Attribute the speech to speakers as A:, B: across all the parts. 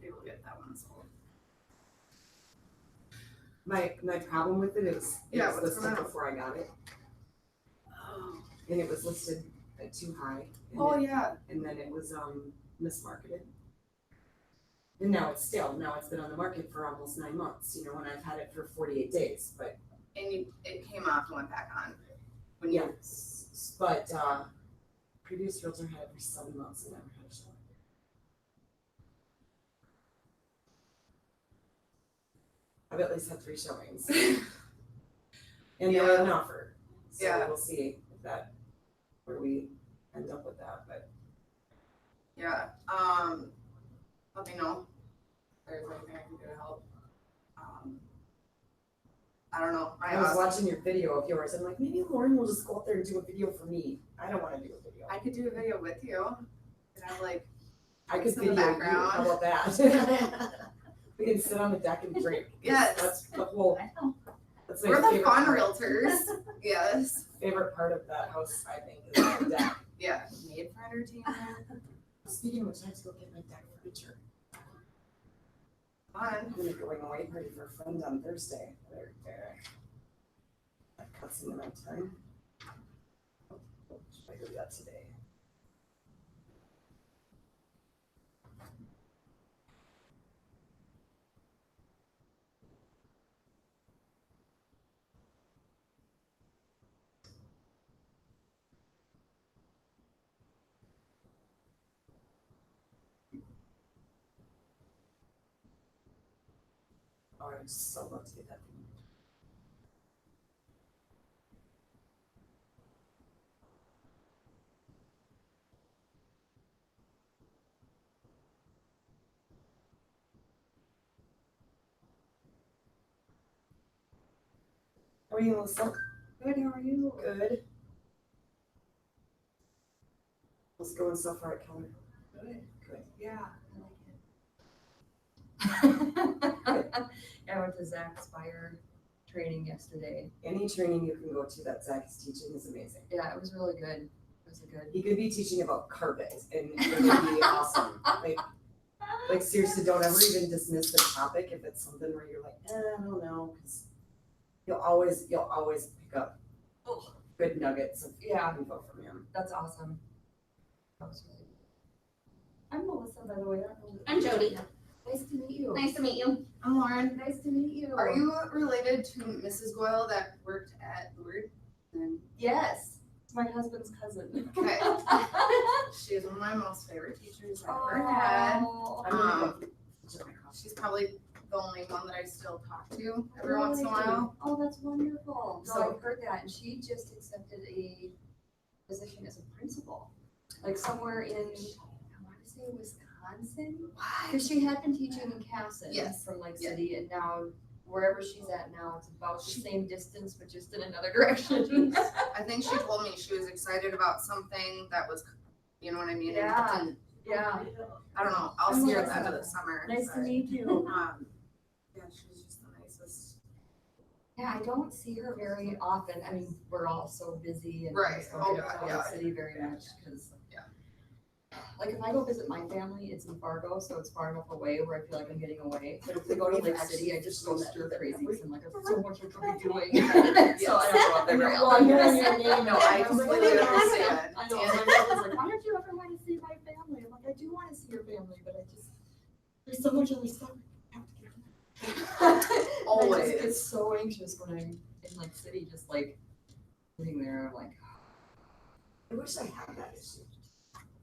A: be able to get that one sold.
B: My problem with it is it was listed
A: on?
B: before I got it,
A: Oh.
B: and it was listed at too high.
A: And
B: yeah. And then it was mismarketed. And now it's been on the market for almost 9 months, you know, and I've had it for 48 days, but.
A: And it came off and went back on.
B: But previous realtor had it for 7 months and never had a showing. I've at least had 3 showings. And they were an offer. So we'll see where we end up with that, but.
A: Yeah, let me know if there's anything I can do to help. I don't know.
B: I was watching your video of yours. I'm like, maybe Lauren will just go up there and do a video for me. I don't want to do a video.
A: I could do a video with you. And I'm like,
B: I could video you. How about that? We can sit on the deck and drink.
A: Yes.
B: That's the whole. That's my
A: we're the fun
B: part.
A: realtors. Yes.
B: Favorite part of that house, I think, is the deck.
A: Yeah. Made for entertainment.
B: Speaking of which, I have to go get my deck furniture.
A: Fun.
B: I'm going to go away party for a friend on Thursday. That cuts into my time. Should I do that today? Oh, I would so love to get that thing. How are you, Melissa?
C: Good, how are you?
B: Good. How's it going so far at Keller?
C: Good.
B: Good.
C: Yeah, I like it. I went to Zach Spire training yesterday.
B: Any training you can go to that Zach is teaching is amazing.
C: Yeah, it was really good. It was good.
B: He could be teaching about carpet and it would be awesome. Like seriously, don't ever even dismiss the topic if it's something where you're like, I don't know, because you'll always pick up good nuggets of info from him.
C: That's awesome. That was really good. I'm Melissa, by the way.
D: I'm Jody.
C: Nice to meet you.
D: Nice to meet you.
A: I'm Lauren.
C: Nice to meet you.
A: Are you related to Mrs. Goyle that worked at Lourdes?
C: Yes. My husband's cousin.
A: Okay. She is one of my most favorite teachers I've ever had. She's probably the only one that I still talk to every once in a while.
C: Oh, that's wonderful.
B: So-
C: So I've heard that, and she just accepted a position as a principal, like somewhere in, I want to say Wisconsin, because she had been teaching in Casson from Lake City, and now wherever she's at now, it's about the same distance, but just in another direction.
A: I think she told me she was excited about something that was, you know what I mean?
C: Yeah.
A: And
C: Yeah.
A: I don't know. I'll see her at the end of the summer.
C: Nice to meet you.
A: Yeah, she was just the nicest.
C: Yeah, I don't see her very often. I mean, we're all so busy and
A: Right.
C: just don't
A: Oh,
C: get up to
A: God,
C: Lake
A: yeah.
C: City very much because,
A: Yeah.
C: like, if I go visit my family, it's in Fargo, so it's far enough away where I feel like I'm getting away. But if we go to Lake City, I just go stir crazy because I'm like, I have so much I could be doing. So I don't go up there very often.
A: No, I completely understand.
C: I know. My husband's like, why don't you ever want to see my family? I'm like, I do want to see your family, but there's so much other stuff I have to get.
A: Always.
C: I just get so anxious when I'm in like city, just like sitting there. I'm like,
B: I wish I had that issue.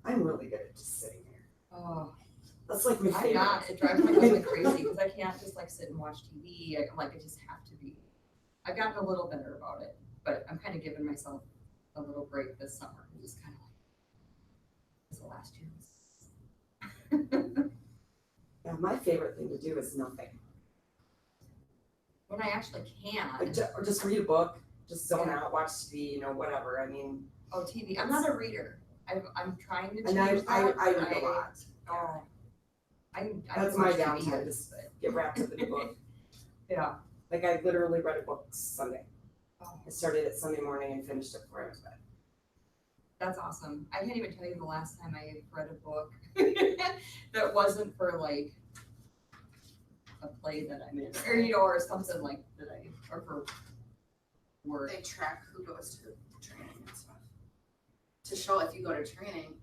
B: I'm really good at just sitting there.
C: oh,
B: That's like my
C: I'm
B: favorite.
C: not. It drives my husband crazy because I can't just like sit and watch TV. I just have to be. I've gotten a little better about it, but I'm kind of giving myself a little break this summer. I'm just kind of like, it's the last chance.
B: Yeah, my favorite thing to do is nothing.
C: When I actually can.
B: Or just read a book, just zone out, watch TV, you know, whatever. I mean.
C: Oh, TV. I'm not a reader. I'm trying to change
B: And I
C: that.
B: read a lot.
C: Oh. I
B: That's my downtime, just get wrapped up in a book.
C: Yeah.
B: Like I literally read a book Sunday.
C: Oh,
B: I started it Sunday morning and finished it before I went to bed.
C: that's awesome. I can't even tell you the last time I read a book that wasn't for like a play that I'm in, or, you know, or something like that or for work.
A: They track who goes to training and stuff. To show if you go to training,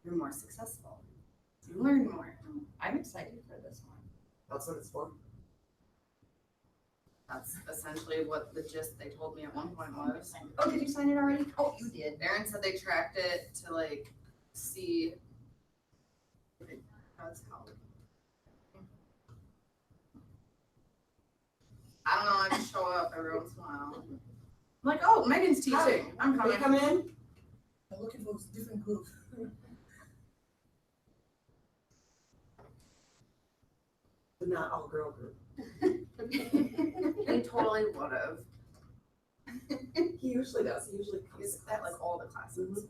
A: you're more successful. You learn more.
C: I'm excited for this one.
B: That's what it's for.
A: That's essentially what the gist they told me at one point was.
C: Oh, did you sign it already? Oh, you did.
A: Aaron said they tracked it to like see how it's called. I don't know, I just show up every once in a while. I'm like, oh, Megan's teaching. I'm
B: Will you
A: coming.
B: come in?
D: I'm looking for a different group.
B: The not all girl group.
A: He totally would have.
B: He usually does. He usually comes.
A: He's at like all the classes.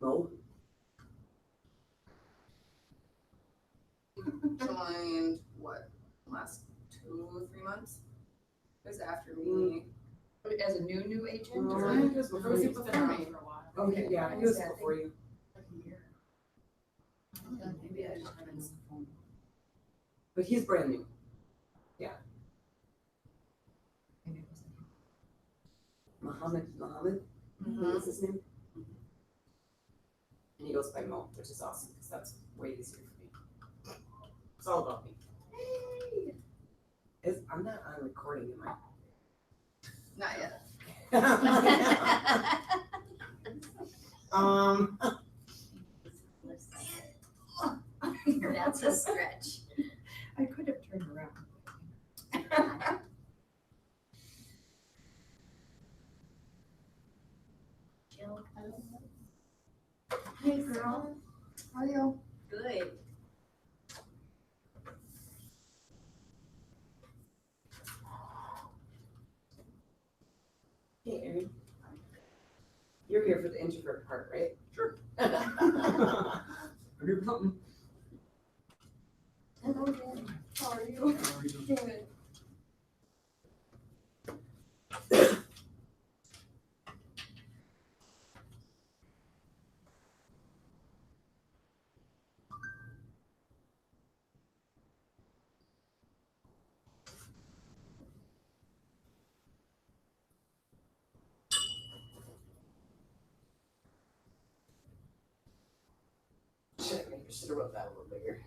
B: No.
A: Joined what, last 2-3 months? It was after me.
C: As a new agent?
B: No,
C: or-
B: I think it was
A: Or
B: before
A: was
B: you.
A: it before me?
B: Okay, yeah, he was before you.
A: Maybe I just haven't.
B: But he's brand new.
C: Maybe it wasn't him.
B: Muhammad,
A: Mhm.
B: what's his name? And he goes by Mo, which is awesome, because that's way easier for me. It's all about me. I'm not on recording, am
A: Not yet.
B: I?
E: That's a stretch.
C: I could have turned around.
E: Jill,
A: Hey girl, how are you?
E: good.
B: Hey, Erin. You're here for the introvert part, right?
D: Sure.
B: You're something.
C: Hello, Dan. How are you? Good.
B: Should have wrote that a little bigger.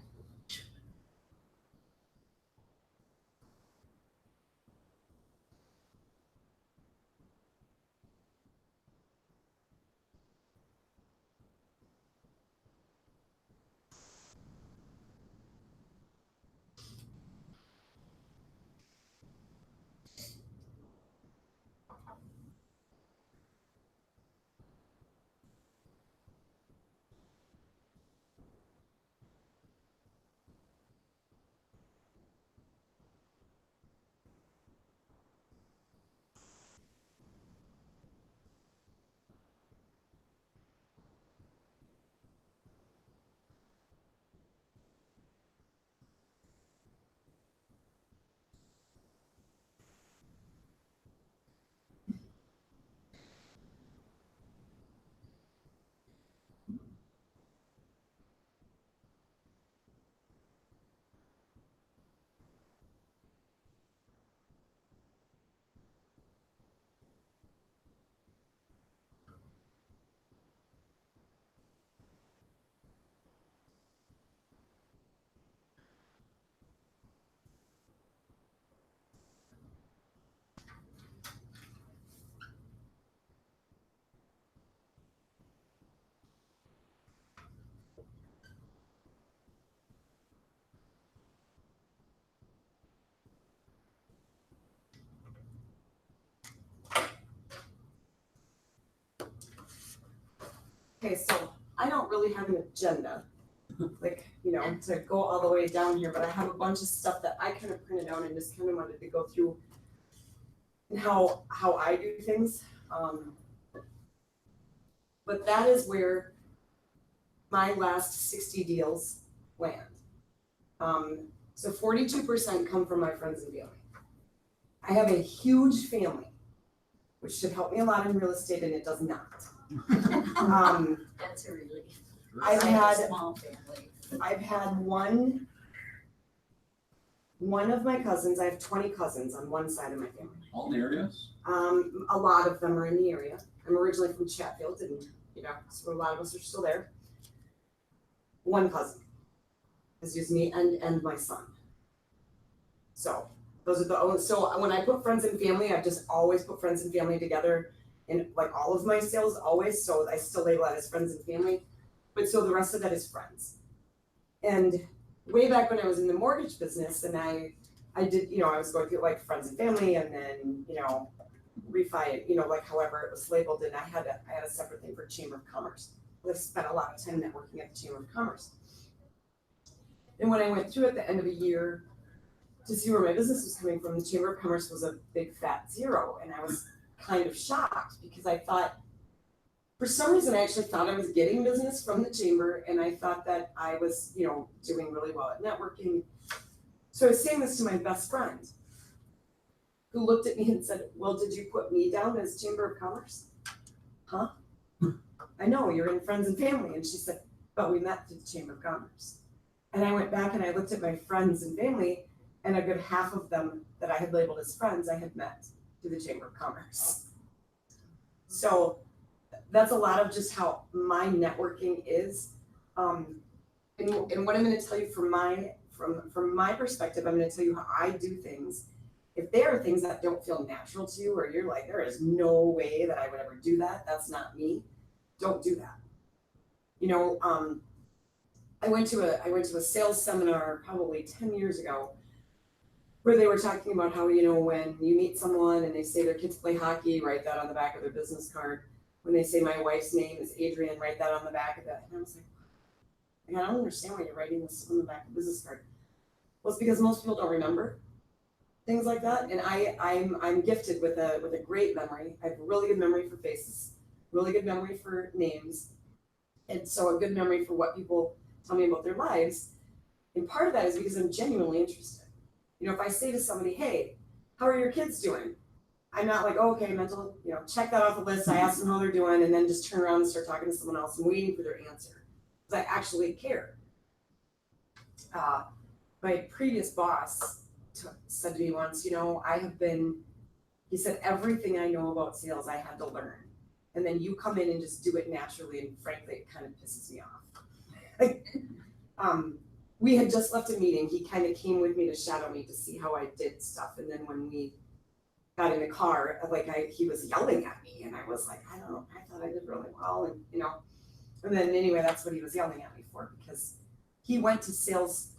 B: Okay, so I don't really have an agenda, like, you know, to go all the way down here, but I have a bunch of stuff that I kind of printed out and just kind of wanted to go through and how I do things. But that is where my last 60 deals land. So 42% come from my friends and family. I have a huge family, which should help me a lot in real estate, and it does not.
E: That's a relief.
B: I've
E: I have a
B: had
E: small family.
B: I've had one of my cousins, I have 20 cousins on one side of my family.
F: All in the areas?
B: A lot of them are in the area. I'm originally from Chatfield and, so a lot of us are still there. One cousin has used me and my son. So those are the only, so when I put friends and family, I've just always put friends and family together in like all of my sales always, so I still label that as friends and family. But so the rest of that is friends. And way back when I was in the mortgage business and I did, I was going through like friends and family and then, refi, like however it was labeled, and I had a separate thing for Chamber of Commerce. I spent a lot of time networking at the Chamber of Commerce. And when I went through at the end of a year to see where my business was coming from, the Chamber of Commerce was a big fat zero, and I was kind of shocked because I thought, for some reason, I actually thought I was getting business from the chamber, and I thought that I was, doing really well at networking. So I was saying this to my best friend, who looked at me and said, "Well, did you put me down as Chamber of Commerce?" Huh? I know, you're in friends and family. And she said, "But we met through the Chamber of Commerce." And I went back and I looked at my friends and family, and a good half of them that I had labeled as friends, I had met through the Chamber of Commerce. So that's a lot of just how my networking is. And what I'm gonna tell you from my perspective, I'm gonna tell you how I do things. If there are things that don't feel natural to you, or you're like, there is no way that I would ever do that, that's not me, don't do that. I went to a sales seminar probably 10 years ago where they were talking about how, when you meet someone and they say their kids play hockey, write that on the back of their business card. When they say my wife's name is Adrian, write that on the back of that. And I was like, I don't understand why you're writing this on the back of the business card. Well, it's because most people don't remember things like that. And I'm gifted with a great memory. I have a really good memory for faces, really good memory for names, and so a good memory for what people tell me about their lives. And part of that is because I'm genuinely interested. If I say to somebody, "Hey, how are your kids doing?" I'm not like, "Oh, okay, mental, check that off the list." I ask them how they're doing and then just turn around and start talking to someone else and waiting for their answer. Because I actually care. My previous boss said to me once, he said, "Everything I know about sales I had to learn. And then you come in and just do it naturally, and frankly, it kind of pisses me off." We had just left a meeting. He kind of came with me to shadow me to see how I did stuff. And then when we got in the car, he was yelling at me, and I was like, I thought I did really well, and then anyway, that's what he was yelling at me for, because he went to sales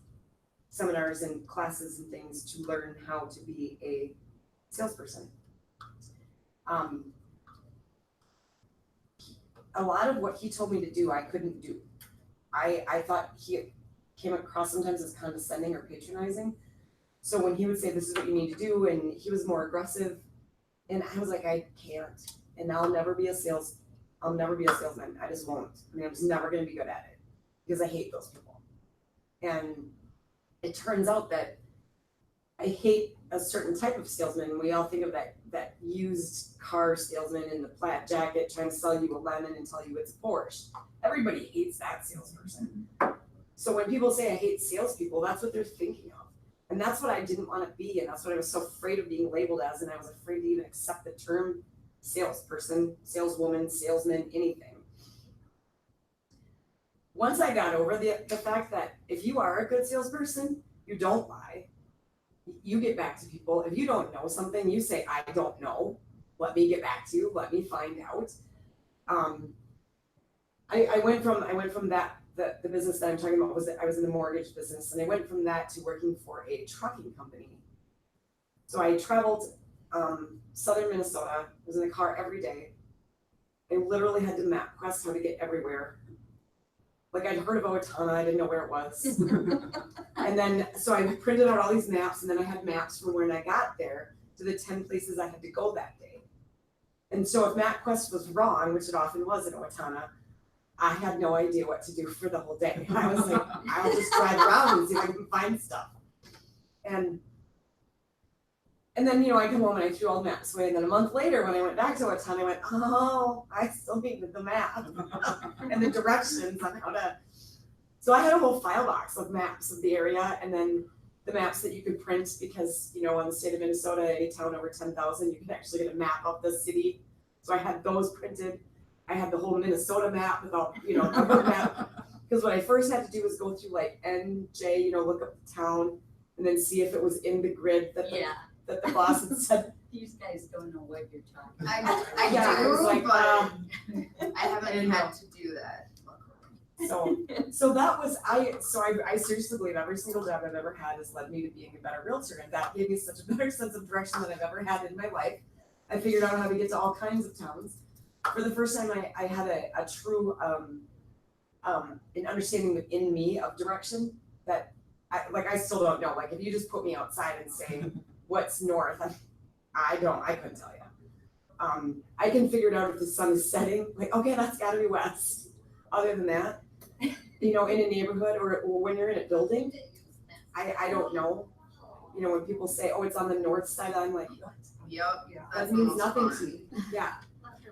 B: seminars and classes and things to learn how to be a salesperson. A lot of what he told me to do, I couldn't do. I thought he came across sometimes as condescending or patronizing. So when he would say, "This is what you need to do," and he was more aggressive, and I was like, I can't, and I'll never be a salesman. I just won't. I'm just never gonna be good at it because I hate those people. And it turns out that I hate a certain type of salesman. We all think of that used car salesman in the plaid jacket trying to sell you a lemon and tell you it's Porsche. Everybody hates that salesperson. So when people say I hate salespeople, that's what they're thinking of. And that's what I didn't want to be, and that's what I was so afraid of being labeled as, and I was afraid to even accept the term salesperson, saleswoman, salesman, anything. Once I got over the fact that if you are a good salesperson, you don't lie. You get back to people. If you don't know something, you say, "I don't know. Let me get back to you. Let me find out." I went from that. The business that I'm talking about was that I was in the mortgage business, and I went from that to working for a trucking company. So I traveled southern Minnesota, was in the car every day. I literally had to map quest how to get everywhere. Like, I'd heard of Owatonna, I didn't know where it was. And then, so I printed out all these maps, and then I had maps from when I got there to the 10 places I had to go that day. And so if MapQuest was wrong, which it often was in Owatonna, I had no idea what to do for the whole day. I was like, I'll just drive around and see if I can find stuff. And then, I come home and I threw all the maps away. And then a month later, when I went back to Owatonna, I went, "Oh, I still needed the map and the directions on how to." So I had a whole file box of maps of the area, and then the maps that you could print, because, you know, on the state of Minnesota, any town over 10,000, you can actually get a map of the city. So I had those printed. I had the whole Minnesota map without, you know, the book map. Because what I first had to do was go through like NJ, you know, look up the town, and then see if it was in the grid that the boss had said.
C: These guys don't know what you're talking
A: I
B: Yeah, it was
A: do,
B: like,
A: but I haven't
B: and,
A: had to do that.
B: So that was, I seriously believe every single job I've ever had has led me to being a better realtor, and that gave me such a better sense of direction than I've ever had in my life. I figured out how to get to all kinds of towns. For the first time, I had a true, an understanding within me of direction that I still don't know. Like, if you just put me outside and say, what's north, I couldn't tell you. I can figure it out if the sun is setting, like, okay, that's gotta be west. Other than that, you know, in a neighborhood or when you're in a building, I don't know. You know, when people say, oh, it's on the north side, I'm like, what?
A: Yep,
B: That means nothing to
A: fun.
B: me. Yeah.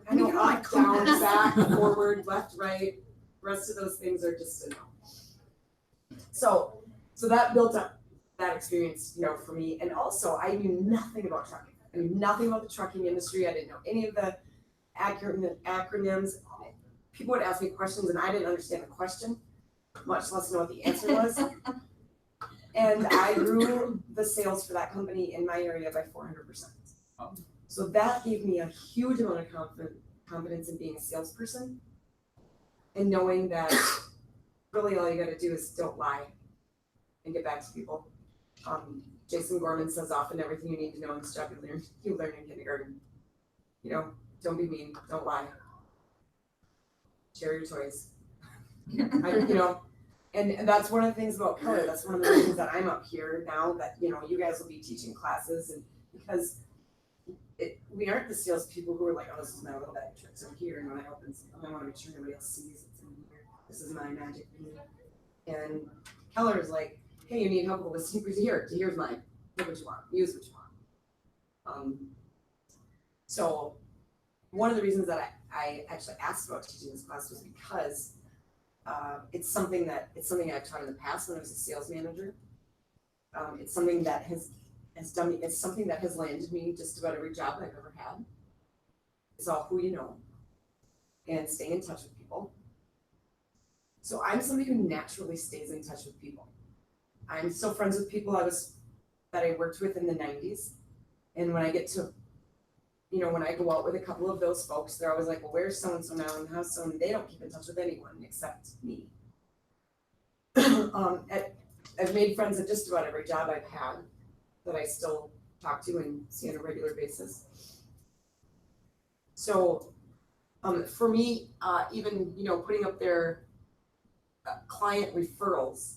B: I know up, down, back, forward, left, right, rest of those things are just a no. So that built up that experience, you know, for me. And also, I knew nothing about trucking. I knew nothing about the trucking industry. I didn't know any of the acronyms. People would ask me questions and I didn't understand the question, much less know what the answer was. And I grew the sales for that company in my area by 400%. So that gave me a huge amount of confidence in being a salesperson and knowing that really all you gotta do is don't lie and get back to people. Jason Gorman says often everything you need to know in this job you learn in kindergarten. You know, don't be mean, don't lie. Share your toys. You know, and that's one of the things about Keller. That's one of the reasons that I'm up here now, that, you know, you guys will be teaching classes, and because we aren't the salespeople who are like, oh, this is my little bag of tricks over here, and when I open something, I want to make sure nobody else sees it's in here. This is my magic bean. And Keller is like, hey, you need help with this secret here. Here's mine. Pick what you want. Use what you want. So one of the reasons that I actually asked about teaching this class was because it's something I've taught in the past when I was a sales manager. It's something that has done, it's something that has landed me just about every job I've ever had. It's all who you know and staying in touch with people. So I'm somebody who naturally stays in touch with people. I'm still friends with people that I worked with in the 90s. And when I get to, you know, when I go out with a couple of those folks, they're always like, well, where's so-and-so now and how's so, and they don't keep in touch with anyone except me. I've made friends at just about every job I've had that I still talk to and see on a regular basis. So for me, even, you know, putting up their client referrals,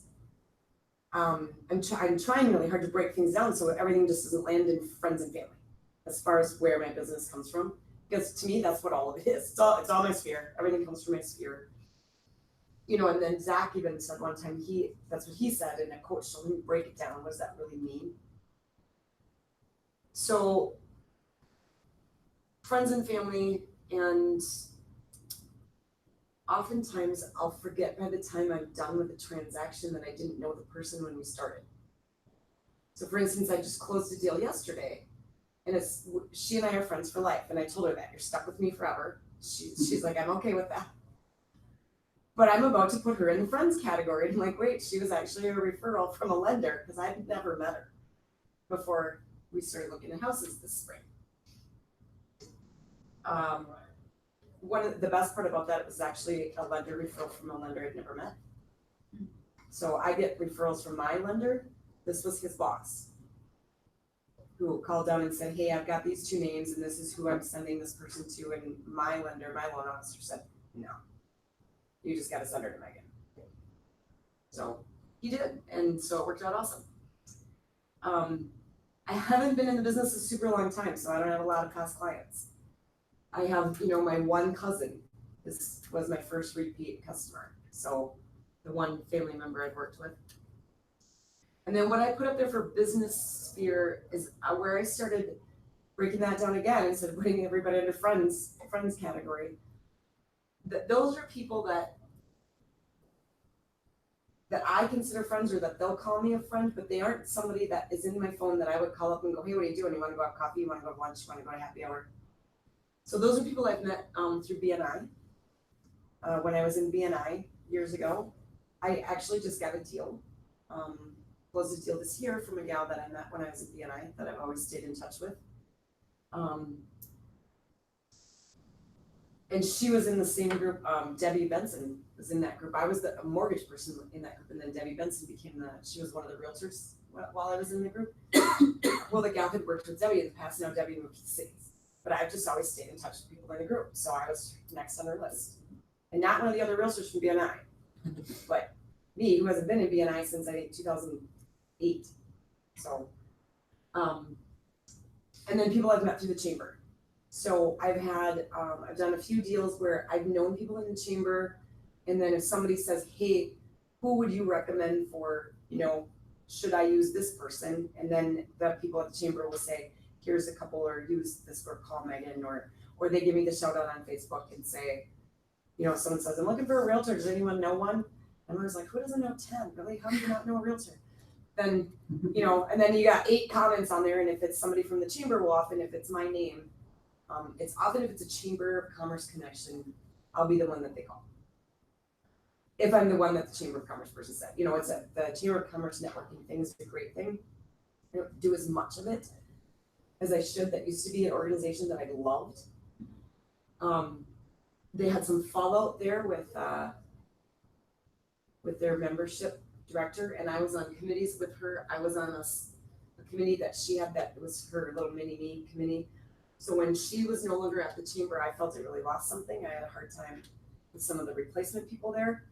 B: I'm trying really hard to break things down so everything just doesn't land in friends and family as far as where my business comes from. Because to me, that's what all of it is. It's all my sphere. Everything comes from my sphere. You know, and then Zach even said one time, that's what he said, and a coach told him to break it down. What does that really mean? So friends and family, and oftentimes I'll forget by the time I'm done with the transaction that I didn't know the person when we started. So for instance, I just closed a deal yesterday, and she and I are friends for life, and I told her that, you're stuck with me forever. She's like, I'm okay with that. But I'm about to put her in the friends category, and I'm like, wait, she was actually a referral from a lender, because I'd never met her before we started looking at houses this spring. One of the best part about that was actually a lender referral from a lender I'd never met. So I get referrals from my lender. This was his boss, who called down and said, hey, I've got these two names and this is who I'm sending this person to. And my lender, my loan officer said, no, you just gotta send her to Megan. So he did, and so it worked out awesome. I haven't been in the business a super long time, so I don't have a lot of past clients. I have, you know, my one cousin. This was my first repeat customer. So the one family member I've worked with. And then what I put up there for business sphere is where I started breaking that down again instead of putting everybody under friends category. Those are people that that I consider friends or that they'll call me a friend, but they aren't somebody that is in my phone that I would call up and go, hey, what are you doing? You wanna go have coffee? You wanna go have lunch? You wanna go to happy hour? So those are people I've met through BNI. When I was in BNI years ago, I actually just got a deal. Closed a deal this year from a gal that I met when I was in BNI that I've always stayed in touch with. And she was in the same group. Debbie Benson was in that group. I was a mortgage person in that group, and then Debbie Benson she was one of the realtors while I was in the group. Well, the gal had worked with Debbie in the past. Now Debbie moved to the cities, but I've just always stayed in touch with people in the group. So I was next on her list, and not one of the other realtors from BNI, but me, who hasn't been in BNI since I think 2008. So, and then people I've met through the chamber. So I've done a few deals where I've known people in the chamber, and then if somebody says, hey, who would you recommend for, should I use this person? And then the people at the chamber will say, here's a couple, or use this for call Megan, or they give me the shout out on Facebook and say, someone says, I'm looking for a realtor, does anyone know one? And I was like, who doesn't know 10? Really? How do you not know a realtor? Then, and then you got 8 comments on there, and if it's somebody from the chamber, well, often if it's my name, it's often if it's a Chamber of Commerce connection, I'll be the one that they call. If I'm the one that the Chamber of Commerce person said, the Chamber of Commerce networking thing is a great thing. I don't do as much of it as I should. That used to be an organization that I loved. They had some fallout there with their membership director, and I was on committees with her. I was on a committee that she had that was her little mini-me committee. So when she was no longer at the chamber, I felt it really lost something. I had a hard time with some of the replacement people there,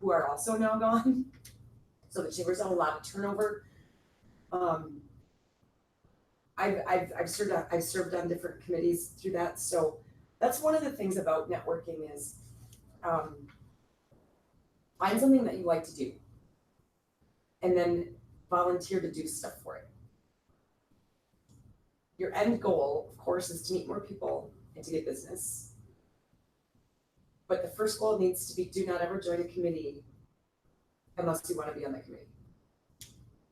B: who are also now gone. So the chamber's had a lot of turnover. I've served on different committees through that. So that's one of the things about networking is find something that you like to do, and then volunteer to do stuff for it. Your end goal, of course, is to meet more people and to get business. But the first goal needs to be, do not ever join a committee unless you want to be on that committee.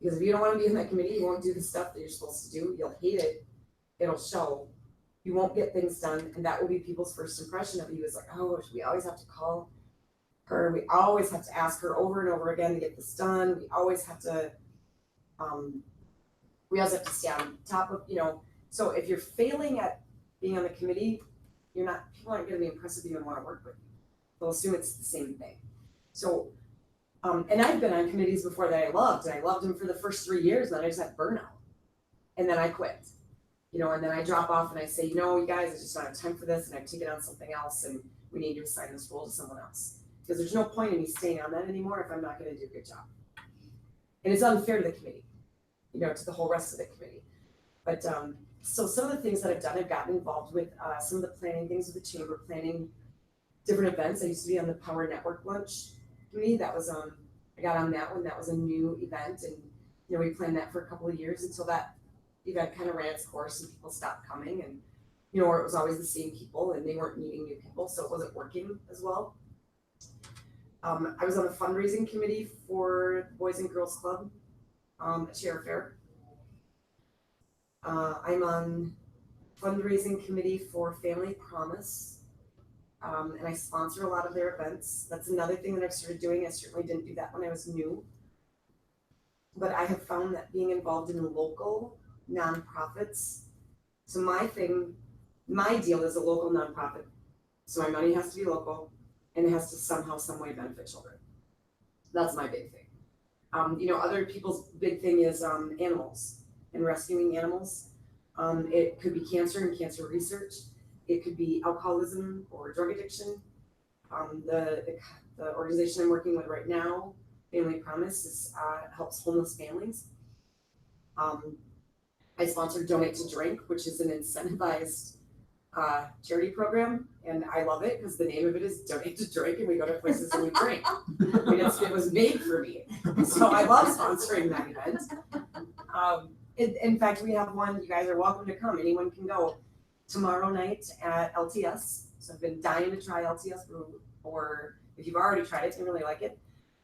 B: Because if you don't want to be in that committee, you won't do the stuff that you're supposed to do. You'll hate it. It'll show. You won't get things done. And that will be people's first impression of you is like, oh, we always have to call her. We always have to ask her over and over again to get this done. We always have to stay on top of, so if you're failing at being on the committee, people aren't going to be impressed with you and want to work with you. They'll assume it's the same thing. So, and I've been on committees before that I loved, and I loved them for the first 3 years, and then I just had burnout. And then I quit, and then I drop off and I say, you guys, I just don't have time for this, and I take it on something else, and we need to assign this role to someone else. Because there's no point in me staying on that anymore if I'm not going to do a good job. And it's unfair to the committee, to the whole rest of the committee. But so some of the things that I've done, I've gotten involved with some of the planning things with the chamber, planning different events. I used to be on the Power Network lunch committee. That was I got on that one. That was a new event, and we planned that for a couple of years until that event kind of ran its course and people stopped coming, and or it was always the same people and they weren't meeting new people, so it wasn't working as well. I was on the fundraising committee for the Boys and Girls Club at Sheriff Fair. I'm on fundraising committee for Family Promise, and I sponsor a lot of their events. That's another thing that I've started doing. I certainly didn't do that when I was new, but I have found that being involved in local nonprofits. So my deal is a local nonprofit. So my money has to be local, and it has to somehow, some way benefit children. That's my big thing. Other people's big thing is animals and rescuing animals. It could be cancer and cancer research. It could be alcoholism or drug addiction. The organization I'm working with right now, Family Promise, helps homeless families. I sponsor Donate to Drink, which is an incentivized charity program, and I love it because the name of it is Donate to Drink, and we go to places and we drink. It was made for me, so I love sponsoring that event. In fact, we have one. You guys are welcome to come. Anyone can go tomorrow night at LTS. So I've been dying to try LTS, or if you've already tried it and really like it,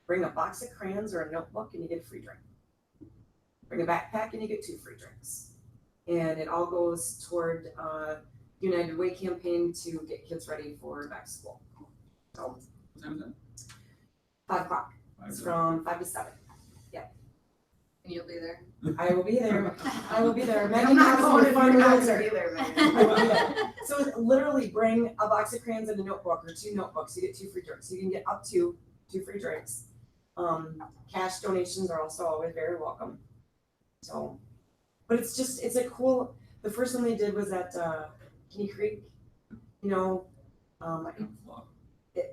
B: Bring a box of crayons or a notebook and you get a free drink. Bring a backpack and you get 2 free drinks. And it all goes toward United Way campaign to get kids ready for back to school. So
F: What time is that?
B: 5 o'clock. It's from 5 to 7.
A: And you'll be there.
B: I will be there. I will be there.
A: I'm
B: Megan
A: not
B: has
A: going
B: to
A: if
B: find
A: you're
B: an
A: not
B: answer.
A: gonna be there,
B: I will be
A: Megan.
B: there. So literally bring a box of crayons and a notebook or 2 notebooks. You get 2 free drinks. You can get up to 2 free drinks. Cash donations are also always very welcome. So, but it's a cool, the first one they did was at Kenny Creek, you know,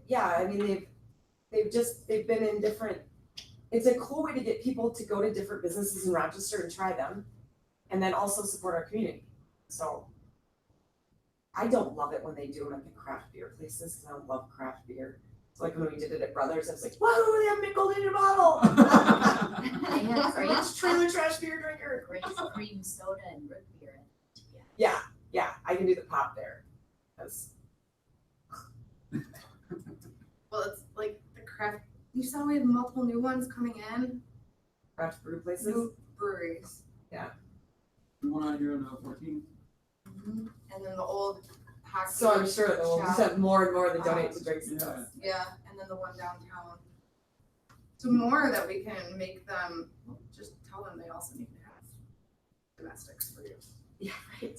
B: yeah, I mean, they've been in different, it's a cool way to get people to go to different businesses in Rochester and try them, and then also support our community. So I don't love it when they do them at the craft beer places, because I don't love craft beer. So like when we did it at Brothers, I was like, whoa, they have Michelob in a bottle.
E: They have great,
B: Let's trailer trash beer drinker.
E: great cream soda and root beer.
B: Yeah, I can do the pop there. That's
A: Well, it's like the craft, you saw we have multiple new ones coming in,
B: craft brew places.
A: new breweries.
F: The one out here on 14th.
A: And then the old hockey.
B: So I'm sure that we'll just
A: shop.
B: have more and more that donate to drinks and
F: Yeah.
B: stuff.
A: Yeah, and then the one downtown. So more that we can make them, just tell them they also need to have domestics for you.
B: Yeah, right.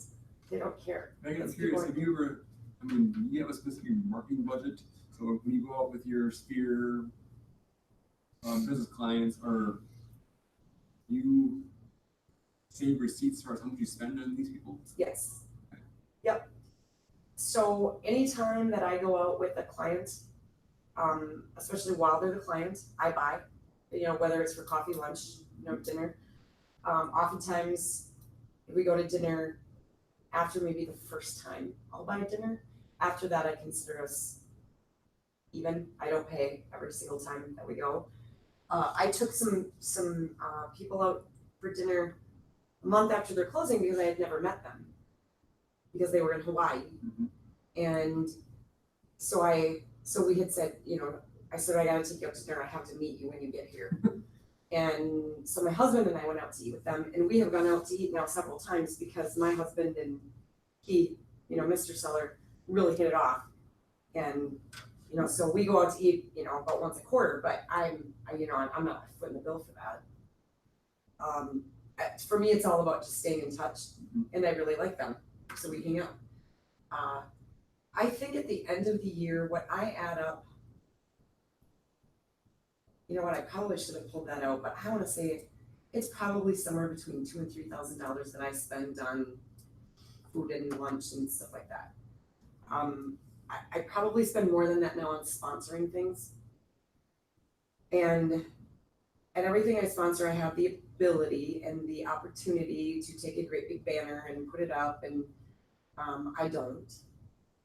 B: They don't care.
F: Megan, I'm
B: That's
F: curious,
B: people-
F: have you ever, I mean, do you have a specific marketing budget? So when you go out with your Sphere business clients, or you save receipts as far as how much you spend on these people?
B: Yes. Yep. So anytime that I go out with a client, especially while they're the client, I buy, you know, whether it's for coffee, lunch, you know, dinner. Oftentimes, if we go to dinner after maybe the first time, I'll buy dinner. After that, I consider us even. I don't pay every single time that we go. I took some people out for dinner a month after their closing because I had never met them because they were in Hawaii.
F: Mhm.
B: And so we had said, you know, I said, I gotta take you out to dinner. I have to meet you when you get here. And so my husband and I went out to eat with them, and we have gone out to eat now several times because my husband and he, you know, Mr. Seller, really hit it off. And, you know, so we go out to eat, you know, about once a quarter, but I'm not footing the bill for that. For me, it's all about just staying in touch, and I really like them, so we hang out. I think at the end of the year, what I add up, you know what, I probably should have pulled that out, but I wanna say it's probably somewhere between $2,000 and $3,000 that I spend on food and lunch and stuff like that. I probably spend more than that now on sponsoring things. And everything I sponsor, I have the ability and the opportunity to take a great big banner and put it up, and I don't.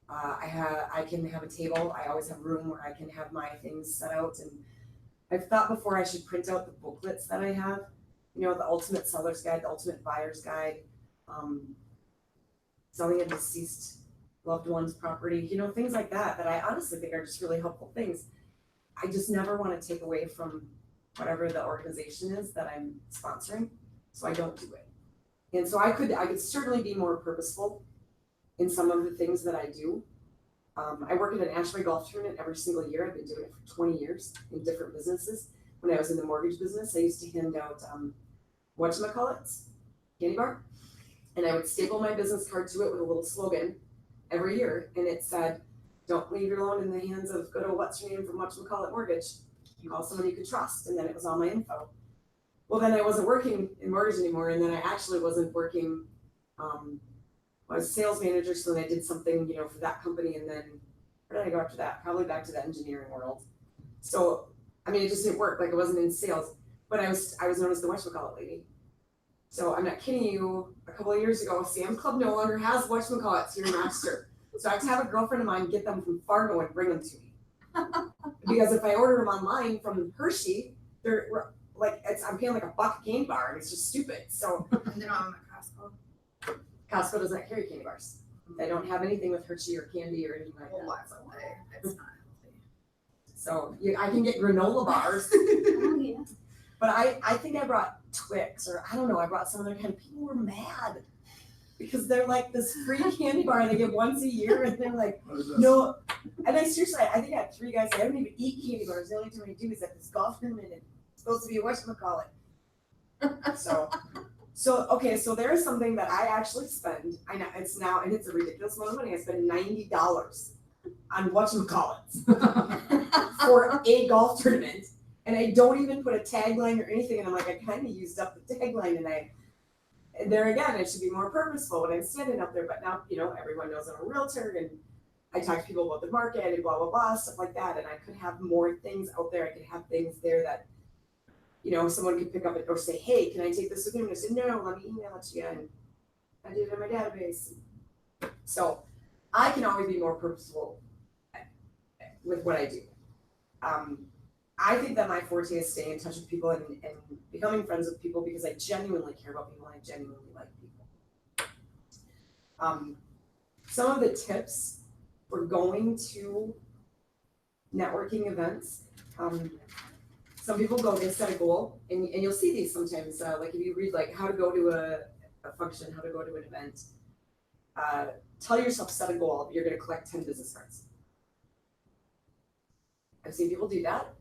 B: I can have a table, I always have room where I can have my things set out, and I've thought before I should print out the booklets that I have, you know, the ultimate seller's guide, the ultimate buyer's guide, selling a deceased loved one's property, you know, things like that, that I honestly think are just really helpful things. I just never wanna take away from whatever the organization is that I'm sponsoring, so I don't do it. And so I could certainly be more purposeful in some of the things that I do. I work at an Ashway golf tournament every single year. I've been doing it for 20 years in different businesses. When I was in the mortgage business, I used to hand out whatchamacallits, candy bar, and I would staple my business card to it with a little slogan every year, and it said, "Don't leave your loan in the hands of good old what's your name from whatchamacallit mortgage. Call someone you could trust," and then it was all my info. Well, then I wasn't working in mortgage anymore, and then I actually wasn't working, I was a sales manager, so then I did something, you know, for that company, and then where did I go after that? Probably back to the engineering world. So, I mean, it just didn't work, like I wasn't in sales, but I was known as the whatchamacallit lady. So I'm not kidding you, a couple of years ago, Sam's Club no longer has whatchamacallits here in Rochester. So I have to have a girlfriend of mine get them from Fargo and bring them to me. Because if I order them online from Hershey, they're like, I'm paying like $1 a candy bar, and it's just stupid, so.
A: And they don't have them at Costco.
B: Costco does not carry candy bars. They don't have anything with Hershey or candy or anything like
A: Well,
B: that.
A: why would they? It's not healthy.
B: So I can get granola bars,
C: Oh, yeah.
B: but I think I brought Twix, or I don't know, I brought some other kind. People were mad because they're like this free candy bar they get once a year, and they're like,
F: What is this?
B: no. And I seriously, I think I had 3 guys. I don't even eat candy bars. The only time I do is at this golf tournament, and it's supposed to be a whatchamacallit. So okay, so there is something that I actually spend. I know it's now, and it's a ridiculous amount of money. I spend $90 on whatchamacallits for a golf tournament, and I don't even put a tagline or anything. And I'm like, I kind of used up the tagline, and there again, it should be more purposeful when I'm standing up there. But now, everyone knows I'm a realtor, and I talk to people about the market and blah blah blah stuff like that. And I could have more things out there. I could have things there that, someone could pick up it or say, hey, can I take this with you? And I said, no, let me email it to you. And I did it in my database. So I can always be more purposeful with what I do. I think that my forte is staying in touch with people and becoming friends with people because I genuinely care about people and I genuinely like people. Some of the tips for going to networking events, some people go, they set a goal, and you'll see these sometimes, like if you read like how to go to a function, how to go to an event, tell yourself, set a goal, you're gonna collect 10 business cards. I've seen people do that.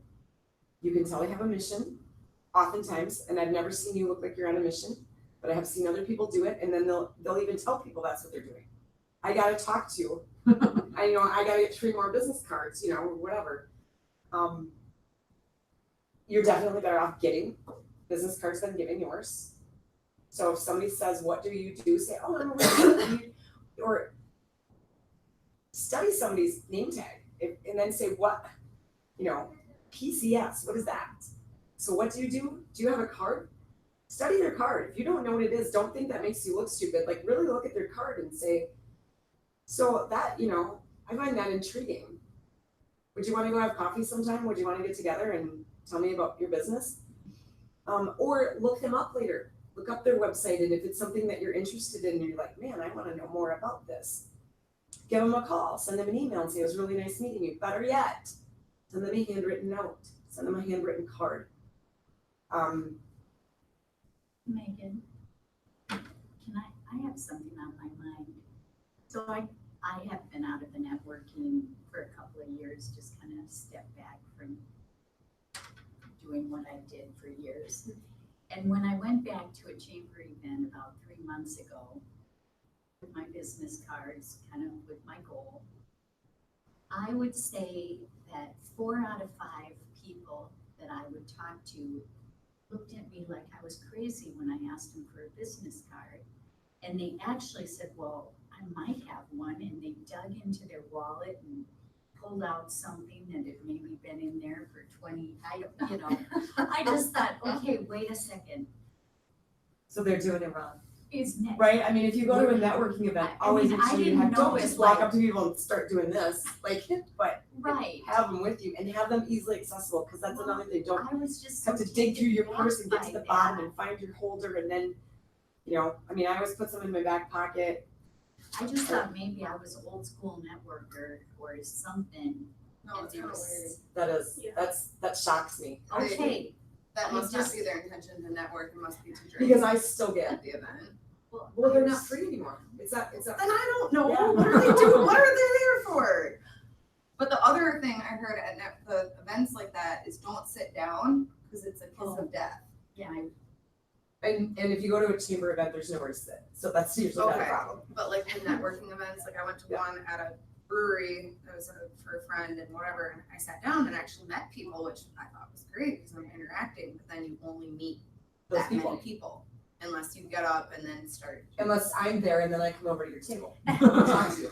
B: You can tell they have a mission, oftentimes, and I've never seen you look like you're on a mission, but I have seen other people do it, and then they'll even tell people that's what they're doing. I gotta talk to, I gotta get 3 more business cards, whatever. You're definitely better off getting business cards than giving yours. So if somebody says, what do you do? Say, oh, I'm a realtor. Or study somebody's name tag and then say, what, PCS, what is that? So what do? Do you have a card? Study their card. If you don't know what it is, don't think that makes you look stupid. Like really look at their card and say, so that, I find that intriguing. Would you want to go have coffee sometime? Would you want to get together and tell me about your business? Or look them up later. Look up their website, and if it's something that you're interested in and you're like, man, I want to know more about this, give them a call, send them an email and say, it was really nice meeting you. Better yet, send them a handwritten note, send them a handwritten card.
E: Megan, I have something on my mind. So I have been out of the networking for a couple of years, just kind of stepped back from doing what I did for years. And when I went back to a chamber event about 3 months ago with my business cards, kind of with my goal, I would say that 4 out of 5 people that I would talk to looked at me like I was crazy when I asked them for a business card. And they actually said, well, I might have one, and they dug into their wallet and pulled out something that had maybe been in there for 20, I just thought, okay, wait a second,
B: So they're doing it wrong.
E: isn't it?
B: Right? I mean, if you go to a networking event,
E: I
B: always
E: mean,
B: make
E: I
B: sure you
E: didn't
B: have, don't
E: know
B: just
E: it,
B: walk
E: like-
B: up to people and start doing this, but
E: Right.
B: have them with you and have them easily accessible, because that's another thing. Don't
E: I was just
B: have
E: so
B: to dig through your
E: taken
B: purse and get
E: back
B: to the
E: by
B: bottom
E: that.
B: and find your holder, and then, I always put some in my back pocket.
E: I just thought maybe I was old school networker or something.
A: No, it's kind of weird.
B: That is, that shocks me.
E: Okay,
A: That
E: I
A: must not
E: just-
A: be their intention to network, it must be to drink
B: Because I still get,
A: at the event.
B: well, they're not free anymore. It's not,
A: Then I don't know,
B: Yeah.
A: what are they doing, what are they there for? But the other thing I heard at the events like that is don't sit down, cause it's a kiss of death.
E: yeah,
B: and if you go to a chamber event, there's nowhere to sit, so that's usually not a
A: Okay.
B: problem.
A: But like the networking events, like I went to
B: Yeah.
A: one at a brewery, it was for a friend and whatever, and I sat down and actually met people, which I thought was great because I'm interacting, but then you only meet
B: Those
A: that
B: people,
A: many people unless you get up and then start.
B: unless I'm there and then I come over to your table. and talk to you.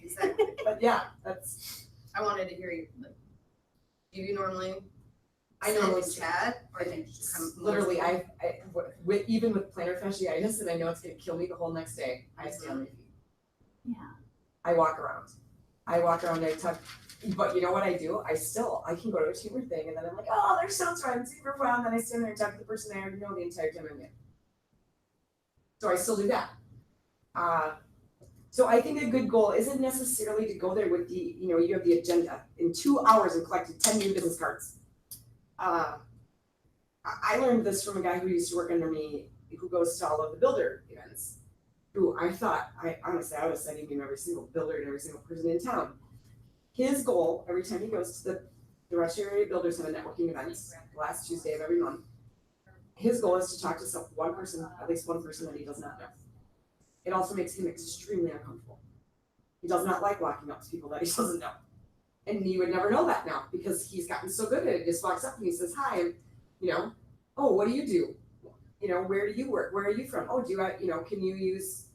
A: Exactly.
B: But yeah, that's,
A: I wanted to hear you, like, do you normally
B: I
A: sit
B: normally
A: and chat or do you just come?
B: literally, even with plantar fasciitis, and I know it's gonna kill me the whole next day, I stay on my feet.
E: yeah.
B: I walk around, I tuck, but you know what I do? I can go to a chamber thing, and then I'm like, oh, there's so fun, super fun, then I stand there and talk to the person I already know the entire time I'm there. So I still do that. So I think a good goal isn't necessarily to go there with the, you have the agenda in 2 hours and collected 10 new business cards. I learned this from a guy who used to work under me, who goes to all of the builder events, who I was sending him every single builder and every single person in town. His goal, every time he goes to the Rush area builders have a networking event, last Tuesday of every month. His goal is to talk to at least one person that he does not know. It also makes him extremely uncomfortable. He does not like walking up to people that he doesn't know. And you would never know that now because he's gotten so good at it. He just walks up and he says, hi, and, oh, what do you do? Where do you work? Where are you from? Oh, can you use,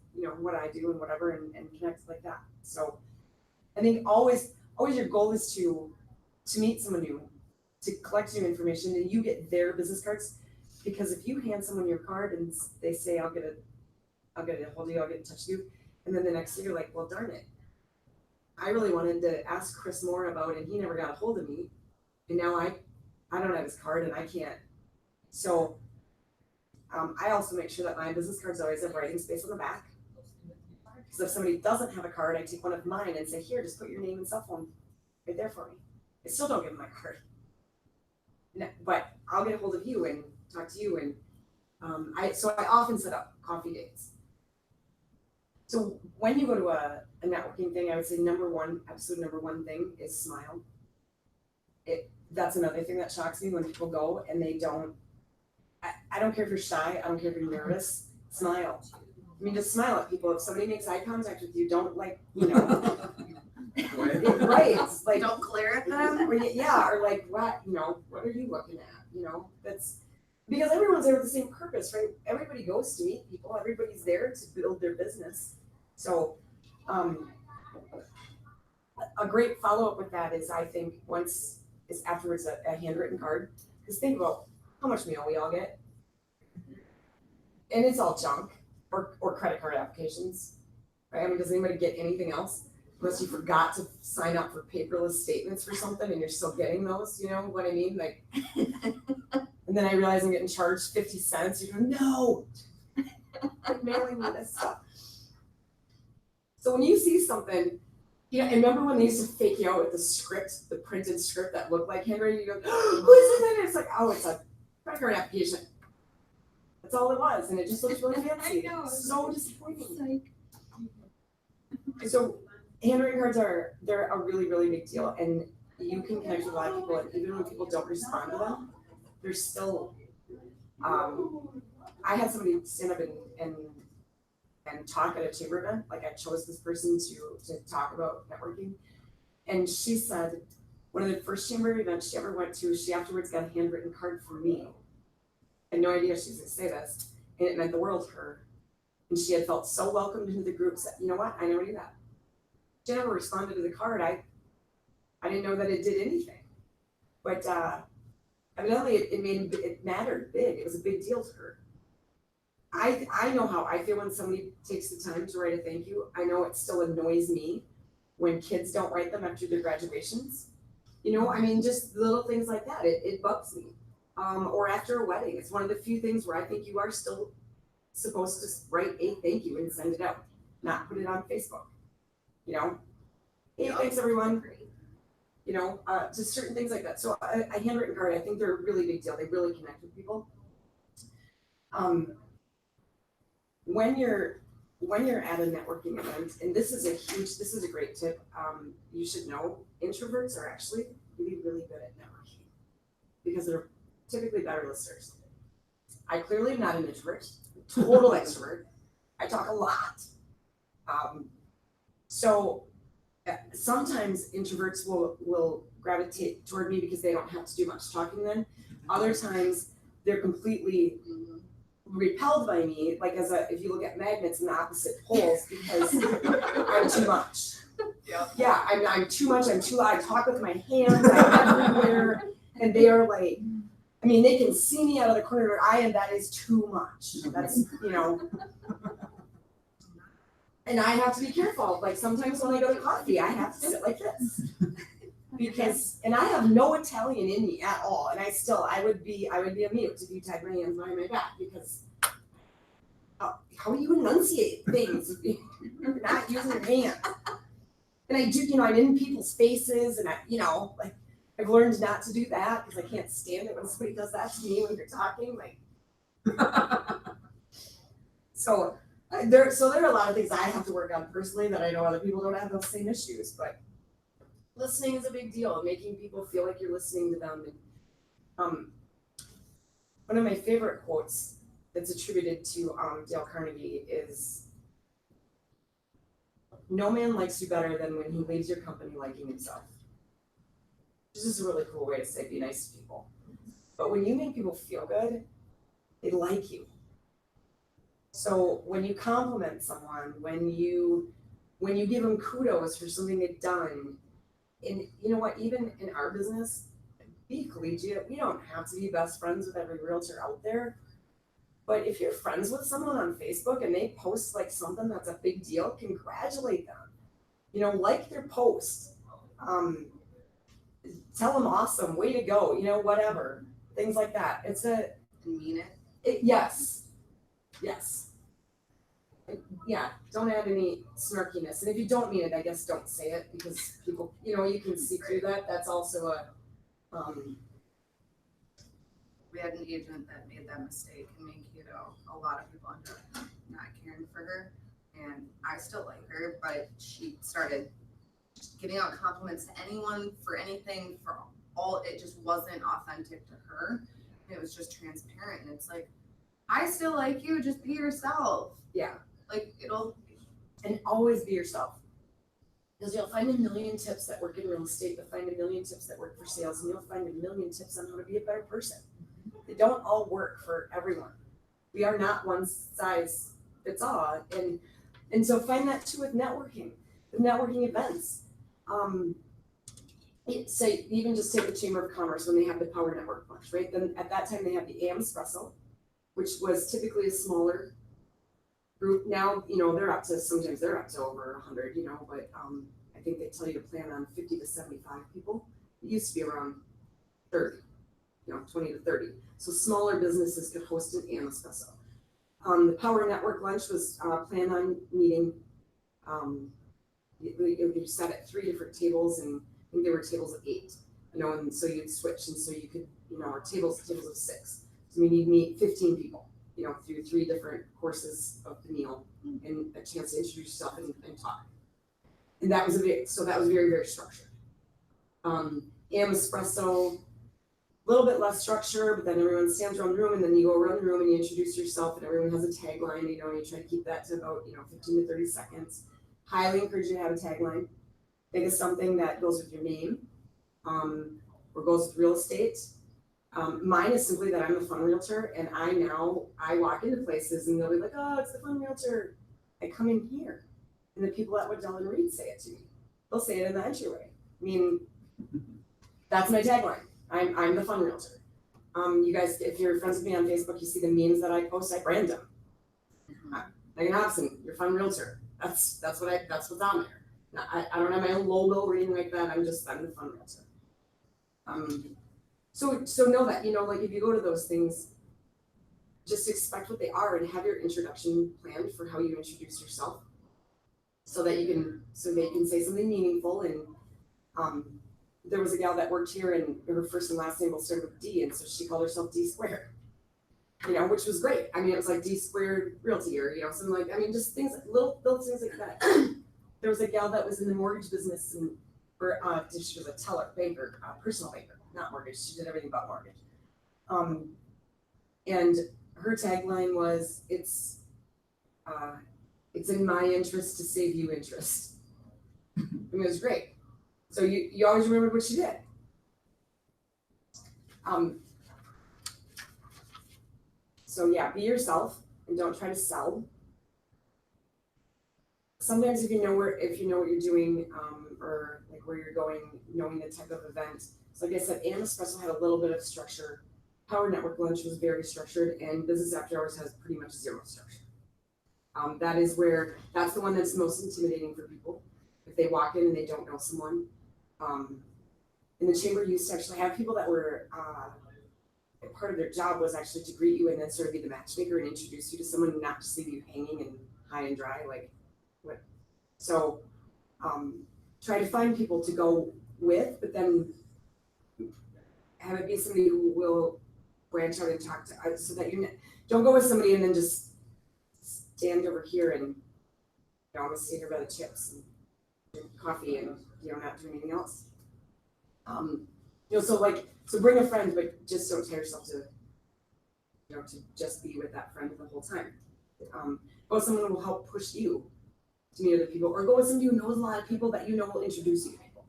B: what I do and whatever and connect like that. So I think always your goal is to meet someone new, to collect new information, and you get their business cards. Because if you hand someone your card and they say, I'll get a hold of you, I'll get in touch with you, and then the next day you're like, well, darn it. I really wanted to ask Chris more about it, and he never got a hold of me. And now I don't have his card and I can't. So I also make sure that my business cards always have writing space on the back. Because if somebody doesn't have a card, I take one of mine and say, here, just put your name and cell phone right there for me. I still don't give them my card. No, but I'll get a hold of you and talk to you. And I often set up coffee dates. So when you go to a networking thing, I would say absolute number one thing is smile. That's another thing that shocks me when people go and they don't. I don't care if you're shy, I don't care if you're nervous, smile. I mean, just smile at people. If somebody makes eye contact with you, don't right, it's like.
A: Don't glare at them.
B: Or like, what are you looking at? That's, because everyone's there with the same purpose, right? Everybody goes to meet people, everybody's there to build their business. So, a great follow-up with that is, I think, afterwards a handwritten card. Because think about how much mail we all get. And it's all junk or credit card applications, right? I mean, does anybody get anything else? Unless you forgot to sign up for paperless statements for something and you're still getting those, you know what I mean? Like, and then I realize I'm getting charged 50 cents. You go, no, I'm mailing me this stuff. So when you see something, and remember when they used to fake you out with the printed script that looked like handwriting? You go, who is this? And it's like, oh, it's a credit card application. That's all it was, and it just looks really fancy.
C: I know.
B: So disappointing.
C: Like,
B: So handwritten cards they're a really, really big deal, and you can connect with a lot of people, and even when people don't respond to them, they're still. I had somebody stand up and talk at a chamber event. Like, I chose this person to talk about networking, and she said one of the first chamber events she ever went to, she afterwards got a handwritten card from me. I had no idea she was going to say this, and it meant the world to her. And she had felt so welcomed into the group. Said, you know what? I never knew that. She never responded to the card. I didn't know that it did anything. But evidently it mattered big. It was a big deal to her. I know how I feel when somebody takes the time to write a thank you. I know it still annoys me when kids don't write them after their graduations. I mean, just little things like that. It bugs me. Or after a wedding. It's one of the few things where I think you are still supposed to write a thank you and send it out, not put it on Facebook. Hey, thanks everyone. Just certain things like that. So a handwritten card, I think they're a really big deal. They really connect with people. When you're at a networking event, and this is a great tip. You should know introverts are actually really, really good at networking because they're typically better listeners. I clearly am not an introvert, total extrovert. I talk a lot. So sometimes introverts will gravitate toward me because they don't have to do much talking then. Other times they're completely repelled by me, like if you look at magnets in the opposite poles, because I'm too much. Yeah, I'm too much, I'm too loud. I talk with my hands, I'm everywhere, and they are like, I mean, they can see me out of the corner of their eye, and that is too much. That's, and I have to be careful. Like, sometimes when I go to coffee, I have to sit like this. And I have no Italian in me at all. And I would be a mute if you tied my hands behind my back, because how do you enunciate things? You're not using your hands. And I do, I'm in people's faces and I've learned not to do that because I can't stand it when somebody does that to me when you're talking, like. So there are a lot of things I have to work on personally that I know other people don't have those same issues, but listening is a big deal, and making people feel like you're listening to them. And, one of my favorite quotes that's attributed to Dale Carnegie is, "No man likes you better than when he leaves your company liking himself." This is a really cool way to say be nice to people. But when you make people feel good, they like you. So when you compliment someone, when you give them kudos for something they've done, and you know what, even in our business, be collegiate. We don't have to be best friends with every realtor out there. But if you're friends with someone on Facebook and they post like something that's a big deal, congratulate them. Like their post. Tell them awesome, way to go, whatever. Things like that.
A: And mean it.
B: Yes. Yeah, don't add any snarkiness. And if you don't mean it, I guess don't say it because people, you can see through that. That's also
A: We had an agent that made that mistake and made a lot of people ended up not caring for her. And I still like her, but she started just giving out compliments to anyone for anything it just wasn't authentic to her. It was just transparent. And it's like, I still like you, just be yourself.
B: Yeah.
A: Like
B: And always be yourself. Because you'll find a million tips that work in real estate, you'll find a million tips that work for sales, and you'll find a million tips on how to be a better person. They don't all work for everyone. We are not one size fits all. And so find that too with networking events. So even just take the Chamber of Commerce when they have the Power Network lunch, right? Then at that time they have the AM Espresso, which was typically a smaller group. Now, sometimes they're up to over 100, but I think they tell you to plan on 50 to 75 people. It used to be around 30, 20 to 30. So smaller businesses could host an AM Espresso. The Power Network lunch was planned on meeting, you sat at 3 different tables, and I think there were tables of 8, and so you'd switch, and so you could, or tables of 6. So you'd meet 15 people, through 3 different courses of the meal and a chance to introduce yourself and talk. And that was very, very structured. AM Espresso, a little bit less structure, but then everyone stands around the room, and then you go around the room and you introduce yourself, and everyone has a tagline, you try to keep that to about, 15 to 30 seconds. Highly encourage you to have a tagline. Think of something that goes with your name, or goes with real estate. Mine is simply that I'm a fun realtor, and I walk into places and they'll be like, "Oh, it's the fun realtor." I come in here, and the people at Waddell and Reed say it to me. They'll say it in the entryway. I mean, that's my tagline. I'm the fun realtor. You guys, if you're friends with me on Facebook, you see the memes that I post. I brand them. Megan Hobson, you're fun realtor. That's what's on there. Now, I don't have my own logo or anything like that. I'm the fun realtor. So know that, like if you go to those things, just expect what they are and have your introduction planned for how you introduce yourself, so that you can say something meaningful. And there was a gal that worked here, and her first and last name will start with D, and so she called herself D Squared, which was great. I mean, it was like D Squared Realty, or something like, just things, little things like that. There was a gal that was in the mortgage business, and she was a teller, banker, personal banker, not mortgage. She did everything but mortgage. And her tagline was, it's in my interest to save you interest. It was great. So you always remembered what she did. So yeah, be yourself and don't try to sell. Sometimes if you know what you're doing, or like where you're going, knowing the type of event. So like I said, AM Espresso had a little bit of structure. Power Network lunch was very structured, and Business After Hours has pretty much zero structure. That's the one that's most intimidating for people if they walk in and they don't know someone. In the chamber used to actually have people that were part of their job was actually to greet you and then sort of be the matchmaker and introduce you to someone, not just leave you hanging and high and dry, like, what? So, try to find people to go with, but then have it be somebody who will branch out and talk to, so that don't go with somebody and then just stand over here and, I'm gonna sit here by the chips and drink coffee and, not do anything else. So bring a friend, but just don't tell yourself to, to just be with that friend the whole time. Go with someone who will help push you to meet other people, or go with somebody who knows a lot of people that will introduce you to people.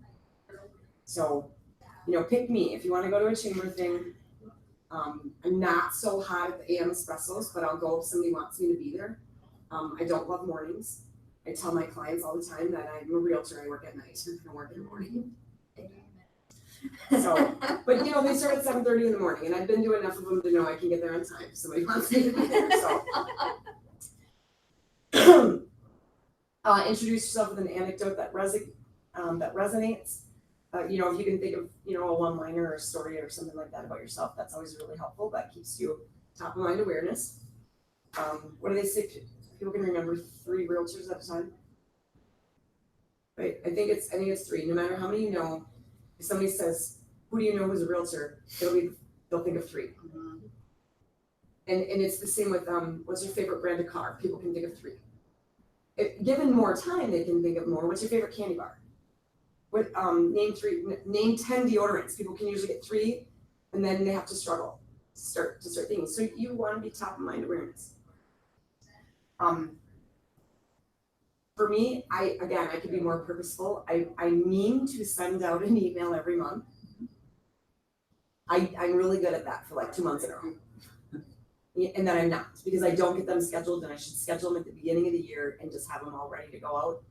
B: So, pick me if you want to go to a chamber thing. I'm not so hot at the AM espressos, but I'll go if somebody wants me to be there. I don't love mornings. I tell my clients all the time that I'm a realtor. I work at night. I don't work in the morning. So, but they start at 7:30 in the morning, and I've been to enough of them to know I can get there on time if somebody wants me to be there. So, introduce yourself with an anecdote that resonates. If you can think of a one-liner or a story or something like that about yourself, that's always really helpful. That keeps you top of mind awareness. What do they say? People can remember 3 realtors at a time. Right? I think it's 3. No matter how many you know, if somebody says, "Who do you know who's a realtor?" They'll think of 3.
A: Mhm.
B: And it's the same with what's your favorite brand of car? People can think of 3. Given more time, they can think of more. What's your favorite candy bar? What name 10 deodorants. People can usually get 3, and then they have to struggle to start thinking. So you want to be top of mind awareness. For me, I could be more purposeful. I mean to send out an email every month. I'm really good at that for like 2 months in a row. And then I'm not, because I don't get them scheduled, and I should schedule them at the beginning of the year and just have them all ready to go out.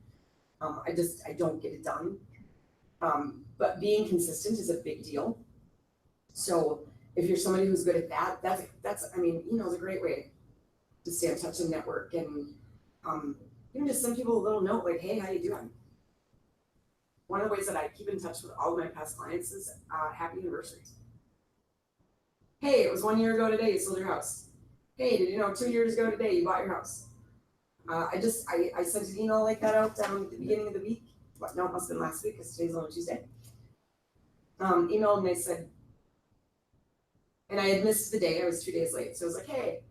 B: I don't get it done. But being consistent is a big deal. So if you're somebody who's good at that, that's it's a great way to stay in touch and network, and just send people a little note like, "Hey, how you doing?" One of the ways that I keep in touch with all of my past clients is happy anniversaries. Hey, it was 1 year ago today you sold your house. Hey, did you know 2 years ago today you bought your house? I sent an email like that out at the beginning of the week. No, it must have been last week because today's only Tuesday. Emailed and they said, and I had missed the day, I was 2 days late. So I was like, "Hey,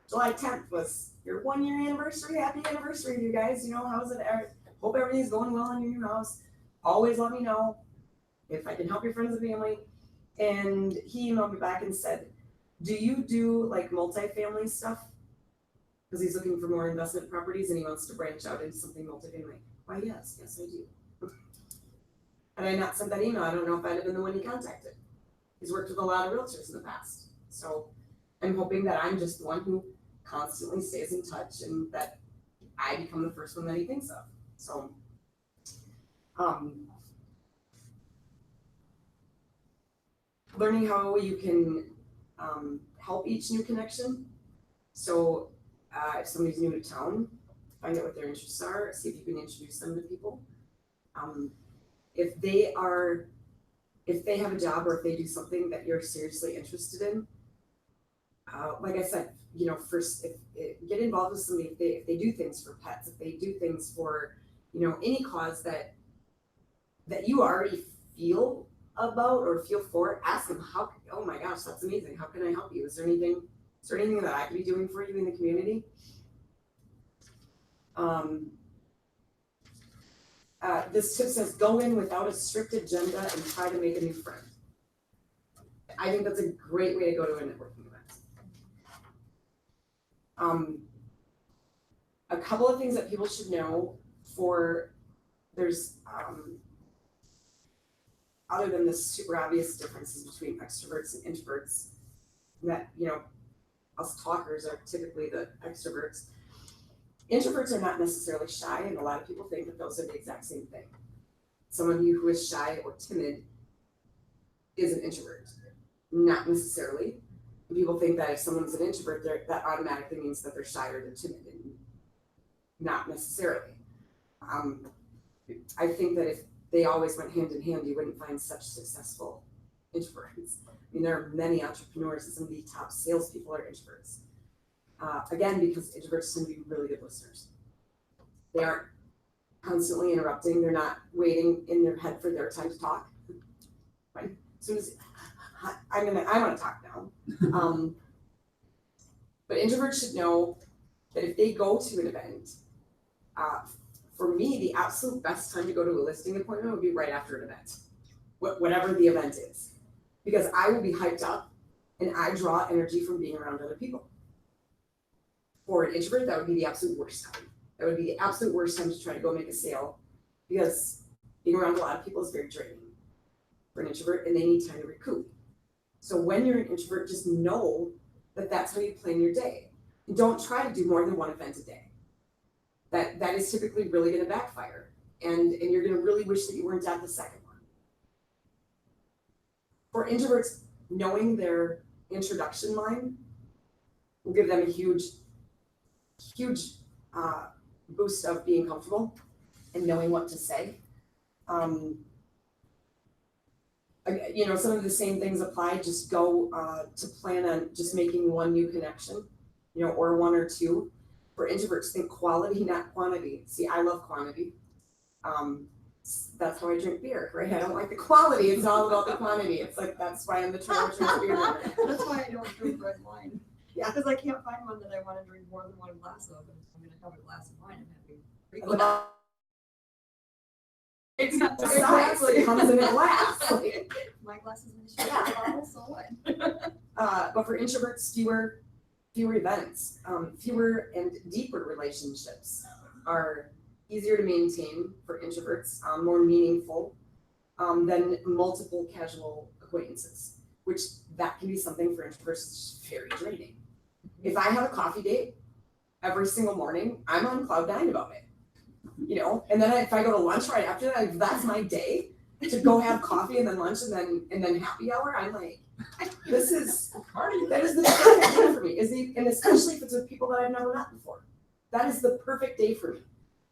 B: July 10th was your 1 year anniversary. Happy anniversary, you guys. How's it? Hope everything's going well in your new house. Always let me know if I can help your friends and family." And he emailed me back and said, "Do you do like multifamily stuff?" Because he's looking for more investment properties and he wants to branch out into something multifamily. Why, yes, I do. Had I not sent that email, I don't know if I'd have been the one he contacted. He's worked with a lot of realtors in the past. So I'm hoping that I'm just the one who constantly stays in touch and that I become the first one that he thinks of. So, learning how you can help each new connection. So if somebody's new to town, find out what their interests are, see if you can introduce them to people. If they have a job or if they do something that you're seriously interested in, like I said, first get involved with somebody if they do things for pets, if they do things for, any cause that you already feel about or feel for, ask them oh my gosh, that's amazing. How can I help you? Is there anything that I could be doing for you in the community? This tip says, go in without a strict agenda and try to make a new friend. I think that's a great way to go to a networking event. A couple of things that people should know there's other than the super obvious differences between extroverts and introverts, that, us talkers are typically the extroverts. Introverts are not necessarily shy, and a lot of people think that those are the exact same thing. Someone who is shy or timid is an introvert. Not necessarily. People think that if someone's an introvert, that automatically means that they're shy or they're timid, and not necessarily. I think that if they always went hand in hand, you wouldn't find such successful introverts. I mean, there are many entrepreneurs and some of the top salespeople are introverts. Again, because introverts tend to be really good listeners. They aren't constantly interrupting. They're not waiting in their head for their time to talk. Right? As soon as I want to talk now. But introverts should know that if they go to an event, for me, the absolute best time to go to a listing appointment would be right after an event, whatever the event is, because I will be hyped up and I draw energy from being around other people. For an introvert, that would be the absolute worst time. That would be the absolute worst time to try to go make a sale, because being around a lot of people is very draining for an introvert, and they need time to recoup. So when you're an introvert, just know that that's how you plan your day. And don't try to do more than one event a day. That is typically really going to backfire, and you're going to really wish that you weren't at the second one. For introverts, knowing their introduction line will give them a huge boost of being comfortable and knowing what to say. Some of the same things apply. Just go to plan on just making one new connection, or one or two. For introverts, think quality, not quantity. See, I love quantity. That's how I drink beer, right? I don't like the quality. It's all about the quantity. It's like, that's why I'm the Toronto beer drinker.
C: That's why I don't drink red wine.
B: Yeah.
C: Because I can't find one that I want to drink more than one glass of, and if I'm gonna have a glass of wine, I'm having three glasses.
B: It's not the size, it comes in a glass.
C: My glass is in a shape bottle, so what?
B: But for introverts, fewer events, fewer and deeper relationships are easier to maintain for introverts, more meaningful than multiple casual acquaintances, which that can be something for introverts that's just very draining. If I have a coffee date every single morning, I'm on cloud nine about it, and then if I go to lunch right after that, that's my day to go have coffee and then lunch and then happy hour. I'm like, that is the perfect day for me. And especially if it's with people that I've never met before, that is the perfect day for me.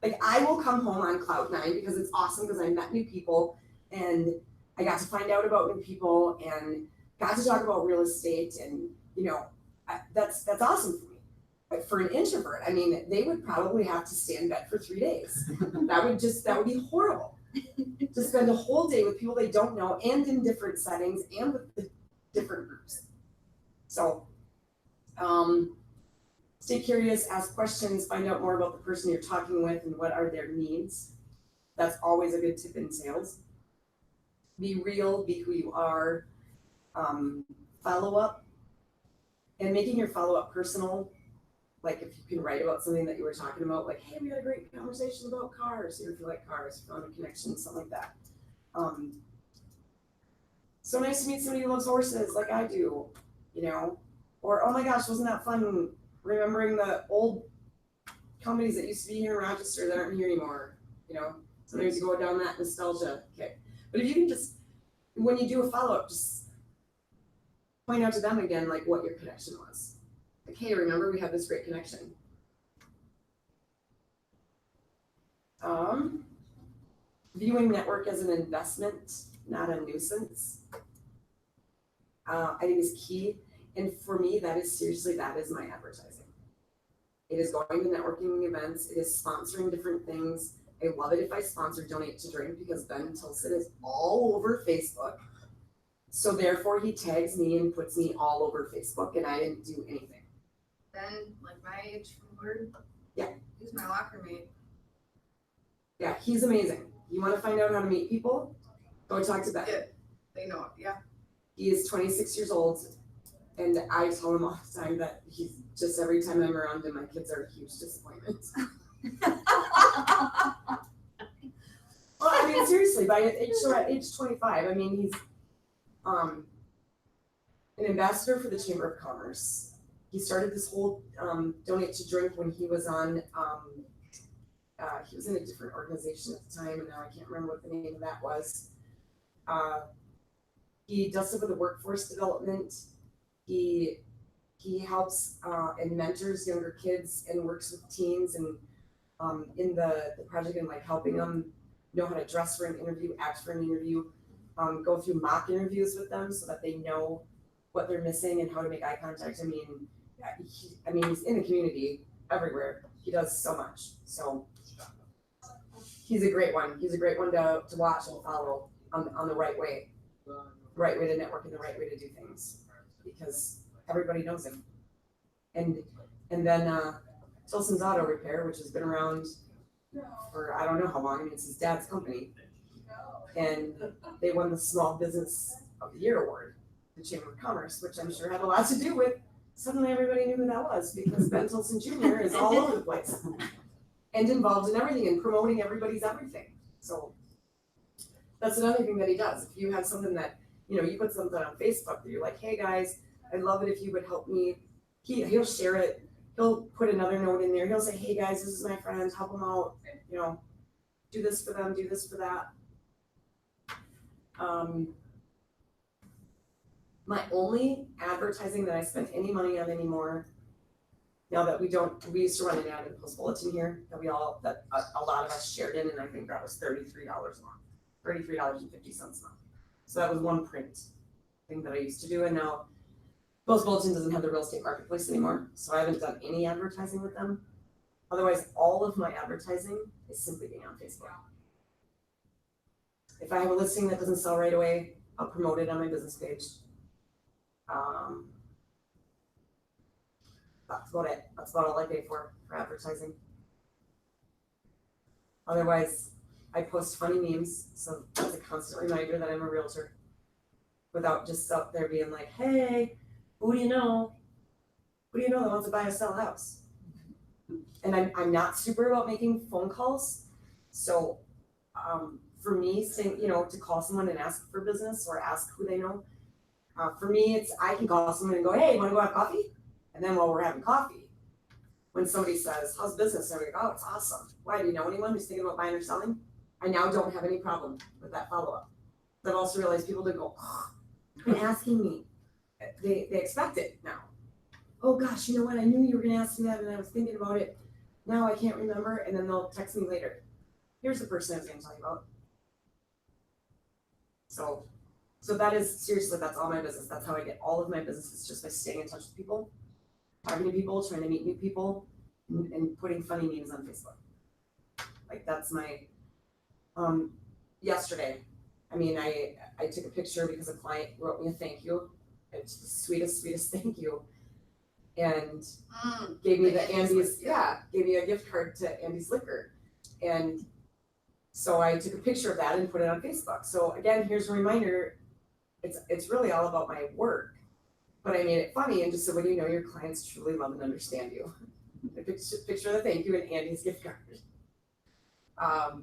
B: Like, I will come home on cloud nine because it's awesome, because I met new people and I got to find out about new people and got to talk about real estate, and that's awesome for me. But for an introvert, I mean, they would probably have to stay in bed for 3 days. That would be horrible. To spend a whole day with people they don't know and in different settings and with the different groups. So, stay curious, ask questions, find out more about the person you're talking with and what are their needs. That's always a good tip in sales. Be real, be who you are. Follow up, and making your follow up personal. Like, if you can write about something that you were talking about, like, hey, we had a great conversation about cars, or if you like cars, found a connection, something like that. So nice to meet somebody who loves horses like I do, or, oh my gosh, wasn't that fun remembering the old companies that used to be here in Rochester that aren't here anymore, sometimes you go down that nostalgia kick. But if you can just, when you do a follow-up, just point out to them again, like, what your connection was. Like, hey, remember we had this great connection. Viewing network as an investment, not a nuisance, I think is key. And for me, that is my advertising. It is going to networking events. It is sponsoring different things. I love it if I sponsor Donate to Drink, because Ben Tilson is all over Facebook. So therefore he tags me and puts me all over Facebook, and I didn't do anything.
A: Ben, like my age from Word.
B: Yeah.
A: He's my locker mate.
B: Yeah, he's amazing. You want to find out how to meet people? Go talk to Ben.
A: Yeah, they know it, yeah.
B: He is 26 years old, and I tell him all the time that he's just, every time I'm around him, my kids are a huge disappointment. Well, I mean, seriously, at age 25, I mean, he's an ambassador for the Chamber of Commerce. He started this whole Donate to Drink when he was on, he was in a different organization at the time, and now I can't remember what the name of that was. He does stuff with the workforce development. He helps and mentors younger kids and works with teens and in the project, and like helping them know how to dress for an interview, act for an interview. go through mock interviews with them so that they know what they're missing and how to make eye contact. I mean, he's in the community everywhere. He does so much. So he's a great one. He's a great one to watch and follow on the right way to network and the right way to do things, because everybody knows him. And then Tilson's Auto Repair, which has been around for I don't know how long. I mean, it's his dad's company, and they won the Small Business of the Year award, the Chamber of Commerce, which I'm sure had a lot to do with suddenly everybody knew who that was, because Ben Tilson Jr. is all over the place and involved in everything and promoting everybody's everything. So that's another thing that he does. If you have something that, you put something on Facebook that you're like, hey guys, I'd love it if you would help me. He'll share it. He'll put another note in there. He'll say, hey guys, this is my friend, help them out, do this for them, do this for that. My only advertising that I spend any money on anymore, now that we used to run an ad in Post Bulletin here that a lot of us shared in, and I think that was $33 a month, $33.50 a month. So that was one print thing that I used to do, and now Post Bulletin doesn't have the real estate marketplace anymore, so I haven't done any advertising with them. Otherwise, all of my advertising is simply being on Facebook. If I have a listing that doesn't sell right away, I'll promote it on my business page. That's about it. That's about all I pay for advertising. Otherwise, I post funny memes, so that's a constant reminder that I'm a realtor, without just out there being like, hey, who do you know that wants to buy or sell a house? And I'm not super about making phone calls, so for me, saying, to call someone and ask for business or ask who they know, for me, I can call someone and go, hey, you want to go have coffee? And then while we're having coffee, when somebody says, how's business? And I'm like, oh, it's awesome. Why, do you know anyone who's thinking about buying or selling? I now don't have any problem with that follow-up. But I've also realized people do go, oh, you're asking me. They expect it now. Oh gosh, you know what? I knew you were going to ask me that and I was thinking about it. Now I can't remember. And then they'll text me later. Here's the person I was going to tell you about. So that is, seriously, that's all my business. That's how I get all of my business, is just by staying in touch with people, talking to people, trying to meet new people, and putting funny memes on Facebook. Like that's my, yesterday, I took a picture because a client wrote me a thank you. It's the sweetest thank you. And gave me gave me a gift card to Andy's Liquor. And so I took a picture of that and put it on Facebook. So again, here's a reminder, it's really all about my work, but I made it funny, and just so when you know your clients truly love and understand you. A picture of the thank you and Andy's gift card. I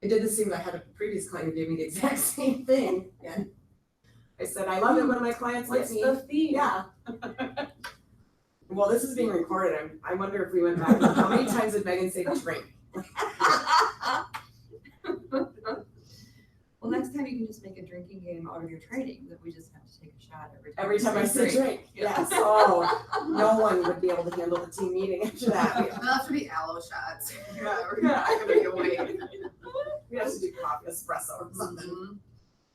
B: did the same. I had a previous client who gave me the exact same thing, and I said, I love it when my clients like me.
C: What's the theme?
B: Yeah. Well, this is being recorded. I wonder if we went back, how many times did Megan say drink?
C: Well, next time you can just make a drinking game out of your training, that we just have to take a shot
B: Every time I say drink.
C: Yeah.
B: Yes. Oh, no one would be able to handle the team meeting after that.
A: It'll have to be aloe shots. Yeah, we're not gonna be awake.
B: We have to do coffee espresso or something.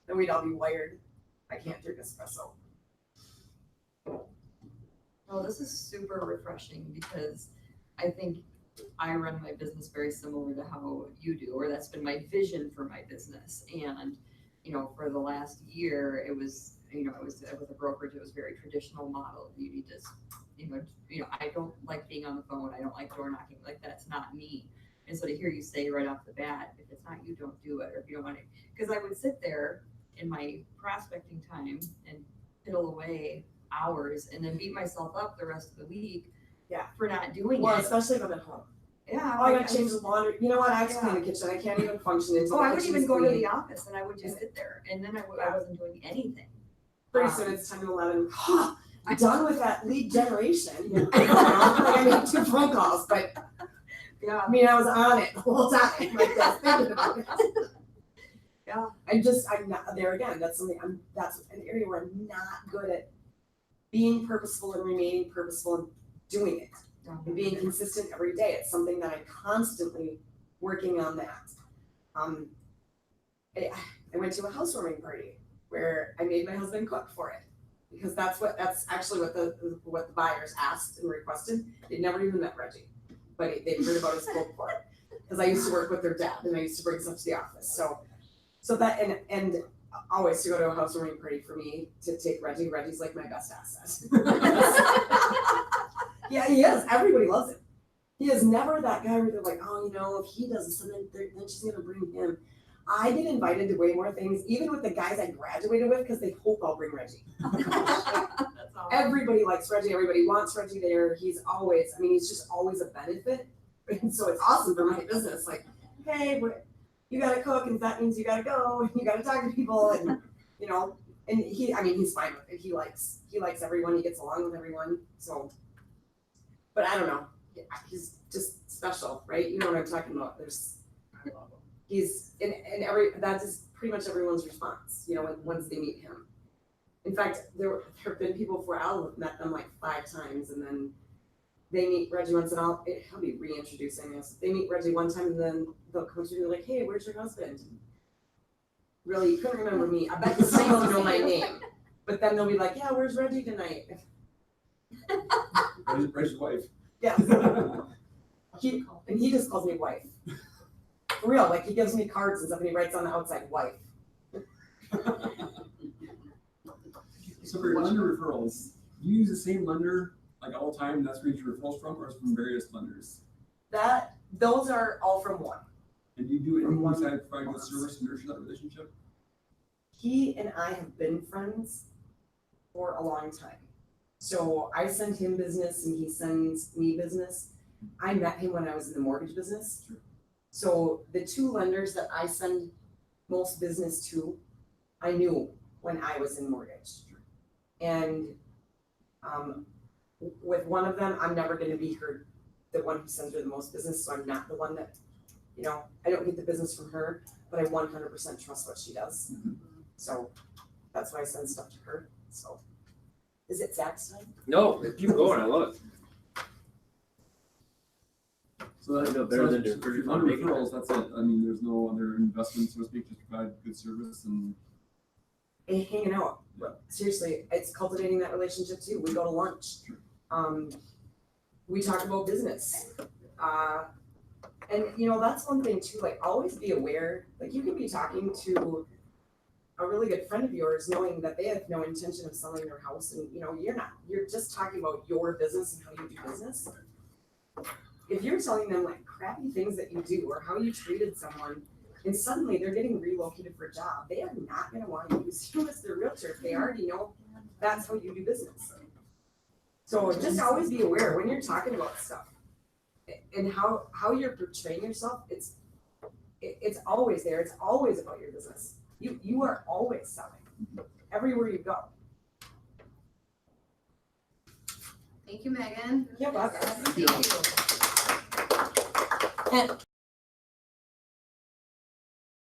B: Then we'd all be wired. I can't drink espresso.
C: Well, this is super refreshing, because I think I run my business very similar to how you do, or that's been my vision for my business. And, for the last year, it was, I was with a brokerage. It was very traditional model. You need to, I don't like being on the phone. I don't like door knocking. Like, that's not me. And so to hear you say right off the bat, if it's not you, don't do it. Or if you don't want to, because I would sit there in my prospecting time and fiddle away hours and then beat myself up the rest of the week for not doing
B: Well,
C: it.
B: especially if I'm at home.
C: Yeah.
B: Oh, I gotta change the laundry. You know what? I have to clean the kitchen. I can't even function until
C: I
B: the
C: wouldn't
B: kitchen's
C: even go to
B: clean.
C: the office, and I would just sit there, and then I wasn't doing anything.
B: Pretty soon it's 10 to 11. I'm done with that lead generation. I made 2 phone calls, but
C: Yeah.
B: I was on it the whole time. Like, that's thinking about it.
C: Yeah.
B: I'm not there again. That's an area where I'm not good at being purposeful and remaining purposeful and doing it. And being consistent every day. It's something that I'm constantly working on that. I went to a housewarming party where I made my husband cook for it. Because that's actually what the buyers asked and requested. They'd never even met Reggie, but they'd heard about his book for it. Because I used to work with their dad and I used to bring stuff to the office. So that, and always to go to a housewarming party for me to take Reggie's like my best asset. Yeah, he is. Everybody loves him. He is never that guy where they're like, oh, you know, if he does something, then she's gonna bring him. I get invited to way more things, even with the guys I graduated with, because they hope I'll bring Reggie.
C: That's all.
B: Everybody likes Reggie. Everybody wants Reggie there. He's always, I mean, he's just always a benefit. And so it's awesome for my business. Like, hey, you gotta cook, and that means you gotta go, and you gotta talk to people, and you know, and he's fine with it. He likes everyone. He gets along with everyone. So, but I don't know. He's just special, right? You know what I'm talking about. He's that is pretty much everyone's response, you know, once they meet him. In fact, there have been people before I'll have met them like 5 times, and then they meet Reggie once, and he'll be reintroducing us. They meet Reggie one time, and then they'll come to me like, "Hey, where's your husband?" Really, you couldn't remember me. I bet you still don't know my name. But then they'll be like, "Yeah, where's Reggie tonight?"
F: Reggie's wife.
B: Yeah. And he just calls me wife. For real, like he gives me cards and stuff, and he writes on the outside, wife.
F: So for your lender referrals, do you use the same lender like all the time? That's where you get your referrals from, or is it from various lenders?
B: Those are all from one.
F: And do you do anything besides provide good service and nurture that relationship?
B: He and I have been friends for a long time. So I send him business and he sends me business. I met him when I was in the mortgage business.
F: Sure.
B: So the 2 lenders that I send most business to, I knew when I was in mortgage.
F: Sure.
B: And with one of them, I'm never gonna be the one who sends her the most business, so I'm not the one that, you know, I don't get the business from her, but I 100% trust what she does.
F: Mhm.
B: So that's why I send stuff to her, so. Is it Zach's time?
G: No, keep going, I love it.
F: So that,
G: I know better than to
F: for your
G: not
F: lender
G: making
F: referrals, that's it. I mean, there's no other investment, so to speak, just provide good service and.
B: And hanging out, seriously, it's cultivating that relationship too. We go to lunch. We talk about business. And you know, that's one thing too, like always be aware, like you can be talking to a really good friend of yours knowing that they have no intention of selling their house, and you know, you're just talking about your business and how you do business. If you're telling them like crappy things that you do or how you treated someone, and suddenly they're getting relocated for a job, they are not gonna want to use you as their realtor if they already know that's how you do business. So just always be aware when you're talking about stuff and how you're portraying yourself. It's always there. It's always about your business. You are always selling everywhere you go.
A: Thank you, Megan.
B: Yeah,
A: Thank you.